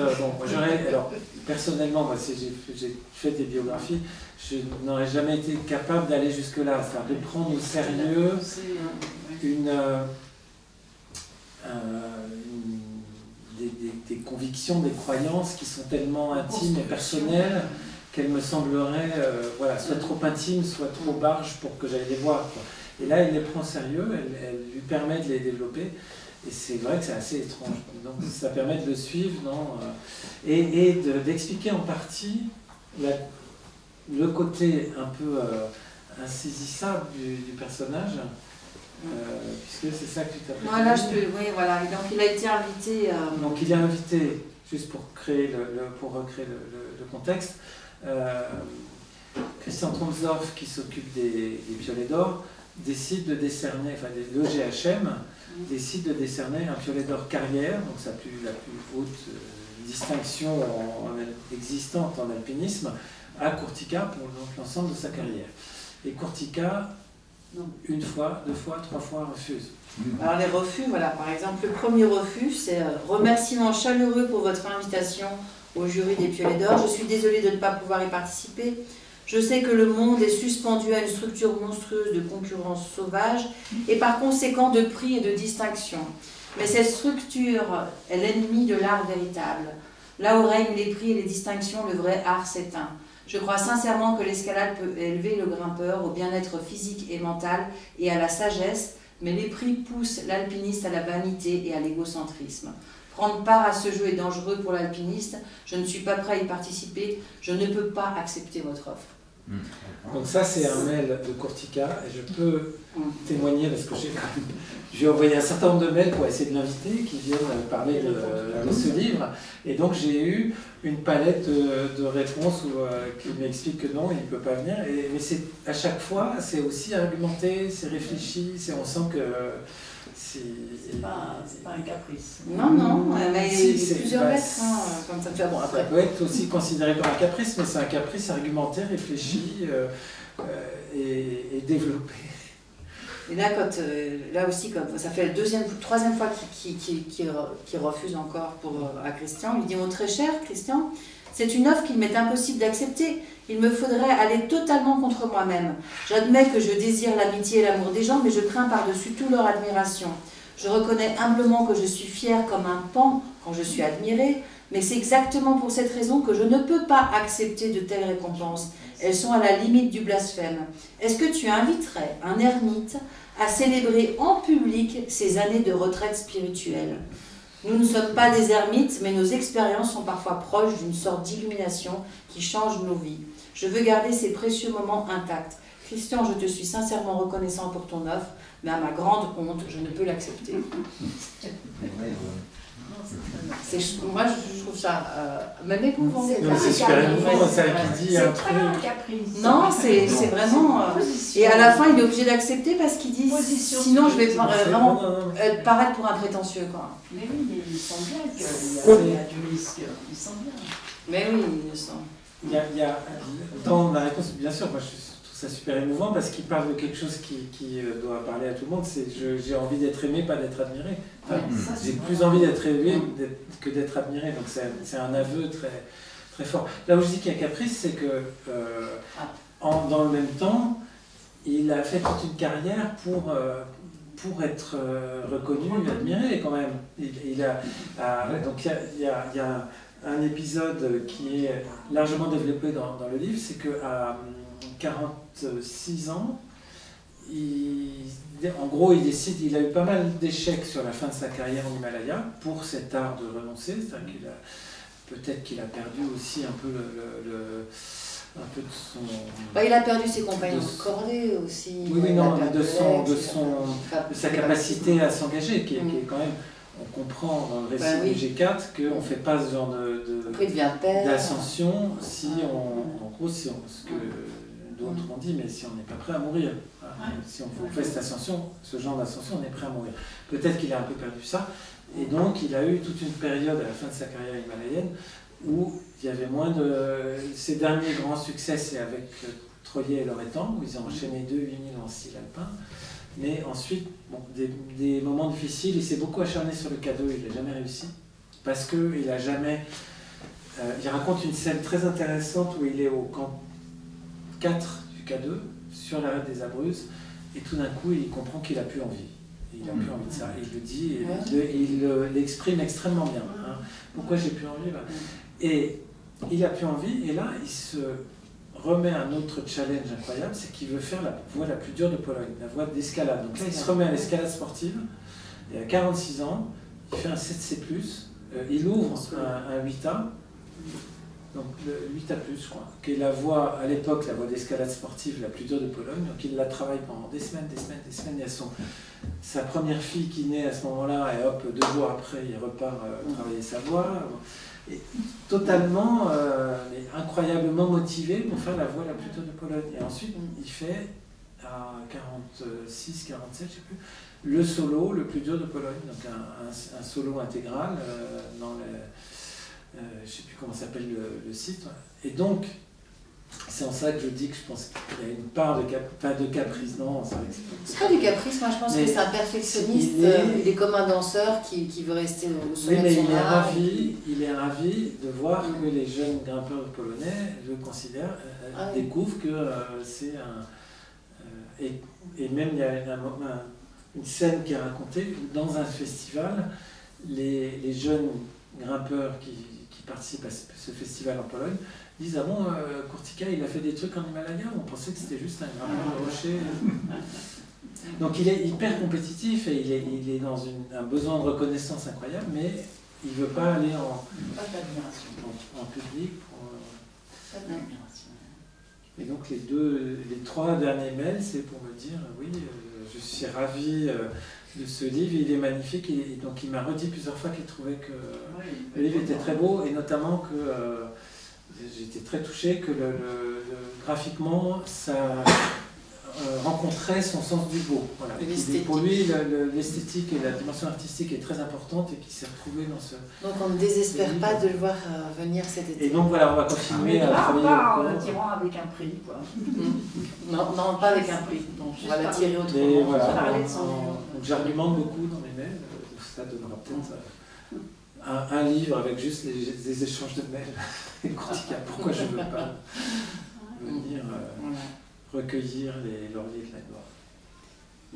alors personnellement, moi, si j'ai fait des biographies, je n'aurais jamais été capable d'aller jusque-là, c'est-à-dire de prendre au sérieux des convictions, des croyances qui sont tellement intimes et personnelles qu'elles me sembleraient soit trop intimes, soit trop barges pour que j'aille les voir, quoi. Et là, elle les prend au sérieux, elle lui permet de les développer, et c'est vrai que c'est assez étrange. Donc ça permet de le suivre, et d'expliquer en partie le côté un peu insaisissable du personnage. Puisque c'est ça que tu t'appelles. Voilà, oui, voilà. Et donc il a été invité. Donc il est invité, juste pour recréer le contexte, Christian Tromsdorf, qui s'occupe des Piolets d'Or, décide de décerner, le GHM décide de décerner un Piolet d'Or carrière, donc la plus haute distinction existante en alpinisme, à Courtica pour l'ensemble de sa carrière. Et Courtica, une fois, 2 fois, 3 fois, refuse. Alors les refus, voilà, par exemple, le premier refus, c'est remerciement chaleureux pour votre invitation au jury des Piolets d'Or. Je suis désolée de ne pas pouvoir y participer. Je sais que le monde est suspendu à une structure monstrueuse de concurrence sauvage et par conséquent de prix et de distinction. Mais cette structure est l'ennemi de l'art véritable. Là où règnent les prix et les distinctions, le vrai art s'éteint. Je crois sincèrement que l'escalade peut élever le grimpeur au bien-être physique et mental et à la sagesse, mais les prix poussent l'alpiniste à la vanité et à l'égocentrisme. Prendre part à ce jeu est dangereux pour l'alpiniste. Je ne suis pas prêt à y participer. Je ne peux pas accepter votre offre. Donc ça, c'est un mail de Courtica, et je peux témoigner parce que j'ai envoyé un certain nombre de mails pour essayer de l'inviter, qui viennent parler de ce livre, et donc j'ai eu une palette de réponses qui m'expliquent que non, il ne peut pas venir, mais à chaque fois, c'est aussi argumenté, c'est réfléchi, on sent que C'est pas un caprice. Non, non, mais Si, il y a plusieurs lettres, hein, comme ça. Bon, Ça après. peut être aussi considéré comme un caprice, mais c'est un caprice argumenté, réfléchi et développé. Et là, là aussi, comme ça fait la troisième fois qu'il refuse encore à Christian, il lui dit: mon très cher Christian, c'est une offre qu'il m'est impossible d'accepter. Il me faudrait aller totalement contre moi-même. J'admets que je désire l'amitié et l'amour des gens, mais je crains par-dessus tout leur admiration. Je reconnais humblement que je suis fière comme un paon quand je suis admirée, mais c'est exactement pour cette raison que je ne peux pas accepter de telles récompenses. Elles sont à la limite du blasphème. Est-ce que tu inviterais un ermite à célébrer en public ses années de retraite spirituelle? Nous ne sommes pas des ermites, mais nos expériences sont parfois proches d'une sorte d'illumination qui change nos vies. Je veux garder ces précieux moments intacts. Christian, je te suis sincèrement reconnaissant pour ton offre, mais à ma grande honte, je ne peux l'accepter. Moi, je trouve ça même émouvant. C'est super émouvant, ça qui dit un truc. Non, c'est vraiment... et à la fin, il est obligé d'accepter parce qu'il dit sinon je vais vraiment paraître pour un prétentieux, quoi. Mais oui, mais il sent bien qu'il y a du risque. Il sent bien. Mais oui, il le sent. Il y a dans la réponse, bien sûr, moi je trouve ça super émouvant parce qu'il parle de quelque chose qui doit parler à tout le monde. C'est j'ai envie d'être aimé, pas d'être admiré. Enfin, j'ai plus envie d'être aimé que d'être admiré. Donc c'est un aveu très, très fort. Là où je dis qu'il y a caprice, c'est que dans le même temps, il a fait toute une carrière pour être reconnu, admiré quand même. Donc il y a un épisode qui est largement développé dans le livre, c'est qu'à 46 ans, en gros, il décide, il a eu pas mal d'échecs sur la fin de sa carrière en Himalaya pour cet art de renoncer, c'est-à-dire peut-être qu'il a perdu aussi un peu un peu de son... il a perdu ses compagnons de cordée aussi. Oui, non, de sa capacité à s'engager, qui est quand même... On comprend dans le récit du G4 qu'on ne fait pas ce genre d'ascension si ce que d'autres ont dit, mais si on n'est pas prêt à mourir. Si on fait cette ascension, ce genre d'ascension, on est prêt à mourir. Peut-être qu'il a un peu perdu ça, et donc il a eu toute une période à la fin de sa carrière himalayenne où il y avait moins de... Ses derniers grands succès, c'est avec Troyer et Loretan, où ils ont enchaîné 2 8000 en style alpin. Mais ensuite, des moments difficiles, il s'est beaucoup acharné sur le K2, il n'a jamais réussi. Parce qu'il n'a jamais... il raconte une scène très intéressante où il est au camp 4 du K2, sur l'arête des Abruzzes, et tout d'un coup, il comprend qu'il n'a plus envie. Il n'a plus envie de ça. Il le dit, et il l'exprime extrêmement bien. Hein. Pourquoi j'ai plus envie Et il n'a plus envie, et là, il se... remet un autre challenge incroyable, c'est qu'il veut faire la voie la plus dure de Pologne, la voie d'escalade. Donc là, il se remet à l'escalade sportive, et à 46 ans, il fait un 7C+, il ouvre un 8A, donc le 8A+, je crois, qui est la voie, à l'époque, la voie d'escalade sportive la plus dure de Pologne, donc il la travaille pendant des semaines, il y a sa première fille qui naît à ce moment-là, et hop, 2 jours après, il repart travailler sa voie. Et totalement, mais incroyablement motivé pour faire la voie la plus dure de Pologne. Et ensuite, il fait, à 46, 47, je ne sais plus, le solo le plus dur de Pologne, donc un solo intégral dans je ne sais plus comment s'appelle le site. Et donc, c'est en ça que je dis que je pense qu'il y a une part de caprice. Non, c'est pas du caprice, moi je pense que c'est un perfectionniste, il est comme un danseur qui veut rester au sommet de son art. Il est ravi de voir que les jeunes grimpeurs polonais le considèrent, découvrent que c'est un... et même il y a une scène qui est racontée dans un festival, les jeunes grimpeurs qui participent à ce festival en Pologne disent: ah bon, Kurtyka, il a fait des trucs en Himalaya, on pensait que c'était juste un grimpeur de rocher. Donc il est hyper compétitif et il est dans un besoin de reconnaissance incroyable, mais il ne veut pas aller en public. Et donc les 3 derniers mails, c'est pour me dire: oui, je suis ravi de ce livre, il est magnifique, et donc il m'a redit plusieurs fois qu'il trouvait que le livre était très beau, et notamment que j'étais très touché que graphiquement, ça rencontrait son sens du beau. Voilà. Pour lui, l'esthétique et la dimension artistique est très importante et qui s'est retrouvé dans ce... Donc on ne désespère pas de le voir venir cet été. Et donc voilà, on va continuer à travailler. Pas en l'attirant avec un prix, quoi. Non, non, pas avec un prix. Donc, on va l'attirer Et autrement. voilà, parler de son donc j'argumente beaucoup dans mes mails. Ça donnera peut-être un livre avec juste des échanges de mails. Pourquoi je ne veux pas venir recueillir les lauriers de la gloire.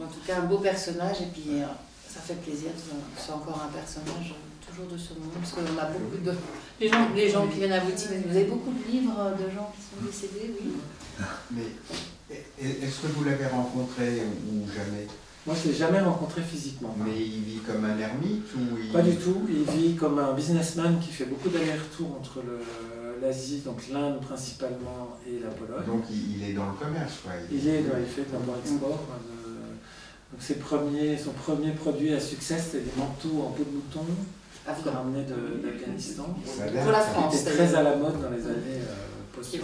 En tout cas, un beau personnage, et puis ça fait plaisir que c'est encore un personnage toujours de ce monde, parce qu'on a beaucoup de... Les gens qui viennent à la boutique, vous avez beaucoup de livres de gens qui sont décédés, oui. Mais est-ce que vous l'avez rencontré ou jamais? Moi, je ne l'ai jamais rencontré physiquement. Mais il vit comme un ermite ou il... Pas du tout. Il vit comme un businessman qui fait beaucoup d'allers-retours entre l'Asie, donc l'Inde principalement, et la Pologne. Donc il est dans le commerce, quoi. Il fait de l'import-export. Donc son premier produit à succès, c'était des manteaux en peau de mouton qu'il ramenait d'Afghanistan. Pour la France, c'était très à la mode dans les années post-68.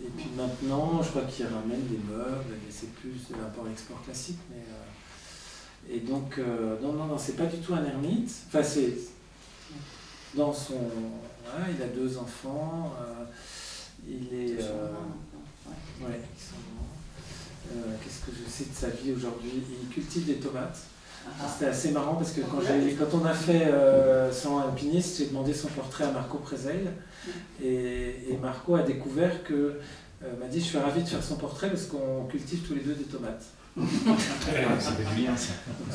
Et puis maintenant, je crois qu'il ramène des meubles, et c'est plus de l'import-export classique. Mais, et donc, non, c'est pas du tout un ermite. Enfin, c'est dans son... Voilà, il a 2 enfants, il est... ouais, qu'est-ce que je sais de sa vie aujourd'hui? Il cultive des tomates. C'était assez marrant parce que quand on a fait Sans alpiniste, j'ai demandé son portrait à Marco Prezeil et Marco a découvert que m'a dit je suis ravi de faire son portrait parce qu'on cultive tous les 2 des tomates. Ça fait du bien ça.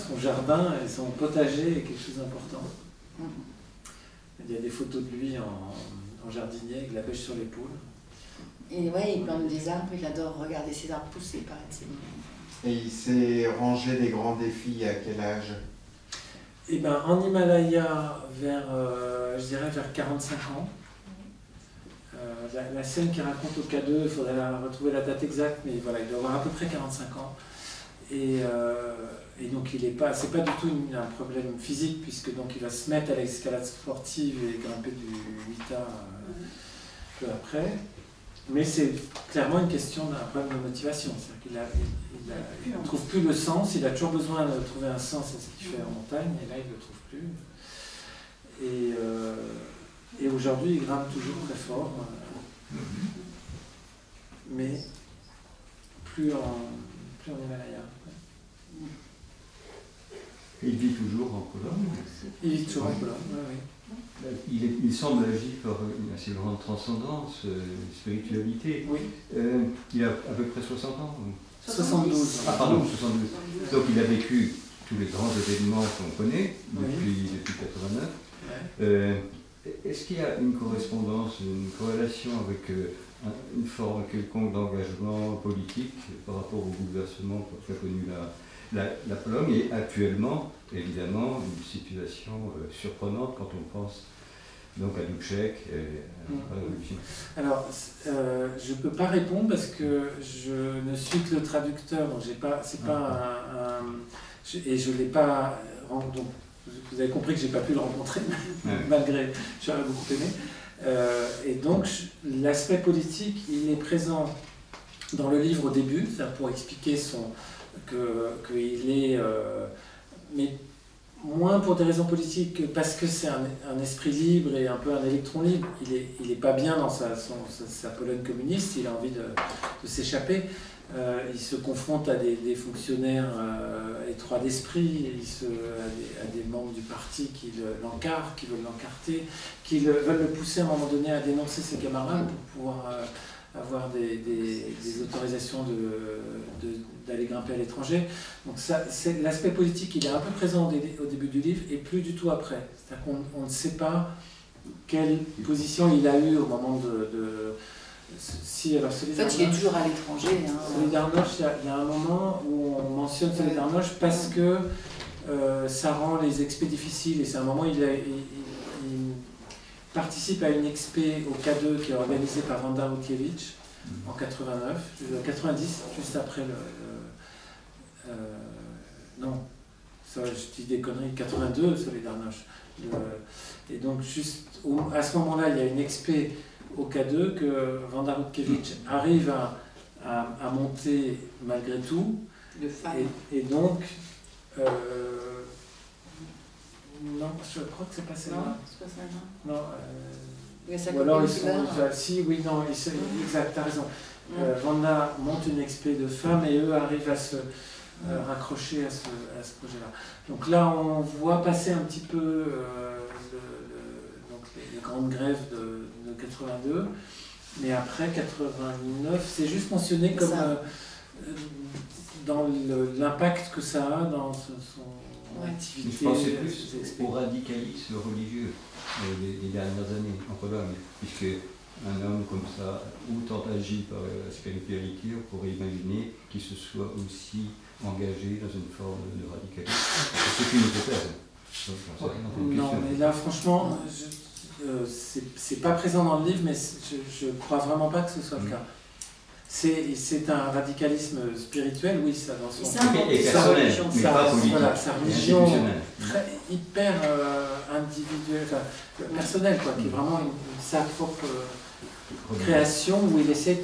Son jardin et son potager est quelque chose d'important. Il y a des photos de lui en jardinier avec la bêche sur l'épaule. Et ouais, il plante des arbres, il adore regarder ses arbres pousser, paraît-il. Et il s'est rangé des grands défis à quel âge? Eh ben, en Himalaya, je dirais vers 45 ans. La scène qu'il raconte au K2, il faudrait retrouver la date exacte, mais voilà, il doit avoir à peu près 45 ans. Et donc, c'est pas du tout un problème physique, puisque donc, il va se mettre à l'escalade sportive et grimper du 8A peu après. Mais c'est clairement une question d'un problème de motivation. C'est-à-dire qu'il ne trouve plus le sens, il a toujours besoin de trouver un sens à ce qu'il fait en montagne, et là il ne le trouve plus. Et aujourd'hui il grimpe toujours très fort, mais plus en Himalaya. Il vit toujours en Pologne. Il vit toujours en Pologne, oui. Il semble agir par une assez grande transcendance, spiritualité. Oui. Il a à peu près 60 ans. 72. Ah pardon, 72. Donc il a vécu tous les grands événements qu'on connaît depuis 89. Ouais. Est-ce qu'il y a une correspondance, une corrélation avec une forme quelconque d'engagement politique par rapport au bouleversement qu'a connu la Pologne et actuellement, évidemment, une situation surprenante quand on pense donc à Dubček et à la révolution. Alors, je ne peux pas répondre parce que je ne suis que le traducteur, donc et je ne l'ai pas... Donc, vous avez compris que je n'ai pas pu le rencontrer, malgré... J'aurais beaucoup aimé. Et donc, l'aspect politique, il est présent dans le livre au début, c'est-à-dire pour expliquer qu'il est... mais moins pour des raisons politiques que parce que c'est un esprit libre et un peu un électron libre. Il est pas bien dans sa Pologne communiste, il a envie de s'échapper. Il se confronte à des fonctionnaires étroits d'esprit, à des membres du parti qui l'encartent, qui veulent l'encarter, qui veulent le pousser à un moment donné à dénoncer ses camarades pour pouvoir avoir des autorisations d'aller grimper à l'étranger. Donc l'aspect politique, il est un peu présent au début du livre et plus du tout après. C'est-à-dire qu'on ne sait pas quelle position il a eue au moment alors en fait, il est toujours à l'étranger. Solidarność, il y a un moment où on mentionne Solidarność parce que ça rend les expés difficiles et c'est un moment où il participe à une expé au K2 qui est organisée par Wanda Rutkiewicz en 90, juste après non, ça, je dis des conneries, 82, Solidarność. Et donc, juste à ce moment-là, il y a une expé au K2 que Wanda Rutkiewicz arrive à monter malgré tout. De femmes. Et donc, non, je crois que c'est pas celle-là. Non, c'est pas ça, non. Non, Il y a sa ou alors ils copine qui sont. meurt. Si, oui, non, exact, t'as raison. Vanda monte une expé de femmes et eux arrivent à se raccrocher à ce projet-là. Donc là, on voit passer un petit peu donc les grandes grèves de 82, mais après 89, c'est juste mentionné comme dans l'impact que ça a dans son activité. Je pensais plus au radicalisme religieux des dernières années en Pologne, puisque un homme comme ça, autant agi par la spiritualité, on pourrait imaginer qu'il se soit aussi engagé dans une forme de radicalisme. C'est une hypothèse. Non, mais là, franchement, c'est pas présent dans le livre, mais je crois vraiment pas que ce soit le cas. C'est un radicalisme spirituel, oui, ça, dans son... Et personnel, mais pas politique. Voilà, sa religion hyper individuelle, personnelle, quoi, qui est vraiment sa propre création, où il essaie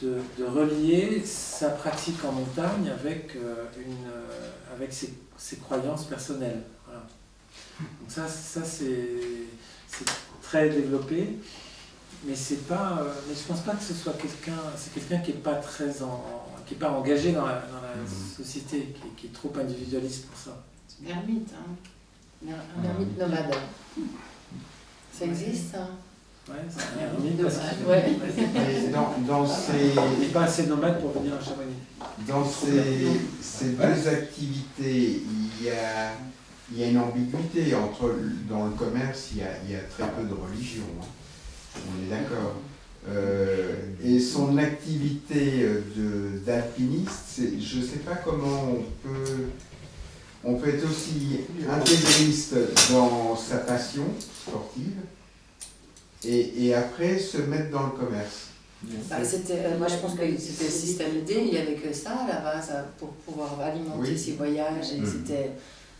de relier sa pratique en montagne avec, avec ses croyances personnelles. Voilà. Donc ça c'est très développé. Mais c'est pas, mais je pense pas que ce soit quelqu'un, c'est quelqu'un qui est pas qui est pas engagé dans la société, qui est trop individualiste pour ça. C'est un ermite, hein. Un ermite nomade. Ça existe, hein. Ouais, c'est un ermite. Et dans ces... Il n'est pas assez nomade pour venir à Chamonix. Dans ces deux activités, il y a une ambiguïté entre, dans le commerce, il y a très peu de religion. Hein. On est d'accord. Et son activité d'alpiniste, je ne sais pas comment on peut être aussi intégriste dans sa passion sportive et après se mettre dans le commerce. Moi je pense que c'était le système D, il n'y avait que ça à la base pour pouvoir alimenter ses voyages. Et c'était...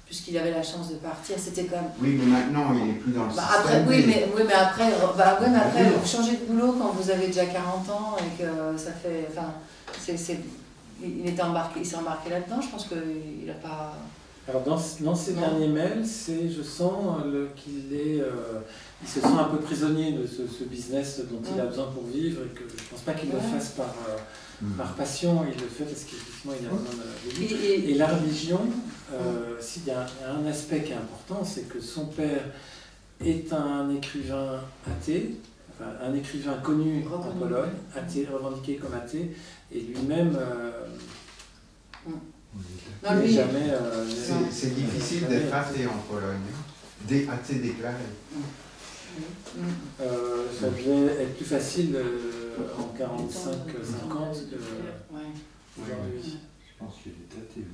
Puisqu'il avait la chance de partir, c'était comme... Oui, mais maintenant, il n'est plus dans le système. Après, mais après, vous changez de boulot quand vous avez déjà 40 ans et que ça fait... Enfin, il s'est embarqué là-dedans, je pense qu'il n'a pas... Alors dans ces derniers mails, je sens qu'il se sent un peu prisonnier de ce business dont il a besoin pour vivre et que je ne pense pas qu'il le fasse par passion, il le fait parce qu'effectivement il a besoin de vivre. Et la religion, s'il y a un aspect qui est important, c'est que son père est un écrivain athée, enfin, un écrivain connu en Pologne, athée, revendiqué comme athée, et lui-même... jamais... c'est difficile d'être athée en Pologne, athée déclaré. Ça devait être plus facile en 45-50 que aujourd'hui. Je pense qu'il est athée.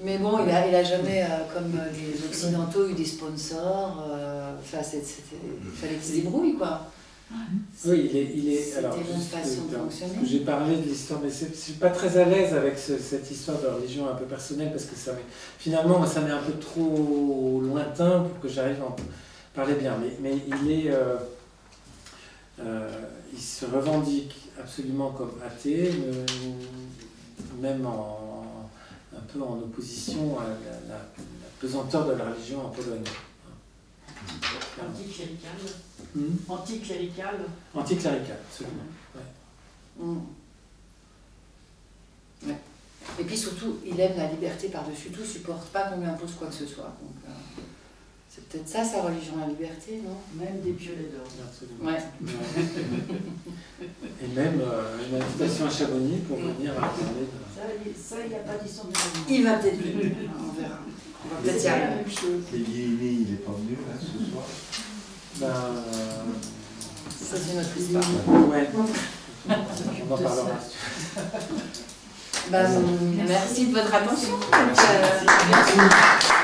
Mais bon, il a jamais, comme les Occidentaux, eu des sponsors. Enfin, il fallait qu'ils se débrouillent, quoi. Oui, il est alors, une façon de fonctionner. J'ai parlé de l'histoire, mais je ne suis pas très à l'aise avec cette histoire de religion un peu personnelle, parce que finalement, ça m'est un peu trop lointain pour que j'arrive à en parler bien. Mais il se revendique absolument comme athée, même un peu en opposition à la pesanteur de la religion en Pologne. Anticlérical. Anticlérical. Anticlérical, absolument. Ouais. Ouais. Et puis surtout, il aime la liberté par-dessus tout, supporte pas qu'on lui impose quoi que ce soit. Donc, c'est peut-être ça sa religion, la liberté, non? Même des piolets d'or. Absolument. Ouais. Et même une invitation à Chamonix pour venir à parler de... Ça, il n'y a pas d'histoire de religion. Il va peut-être venir, on verra. On va peut-être y arriver. Et Yéné, il n'est pas venu là ce soir? Ça, c'est notre histoire. Ouais. On en parlera. Merci de votre attention. Merci.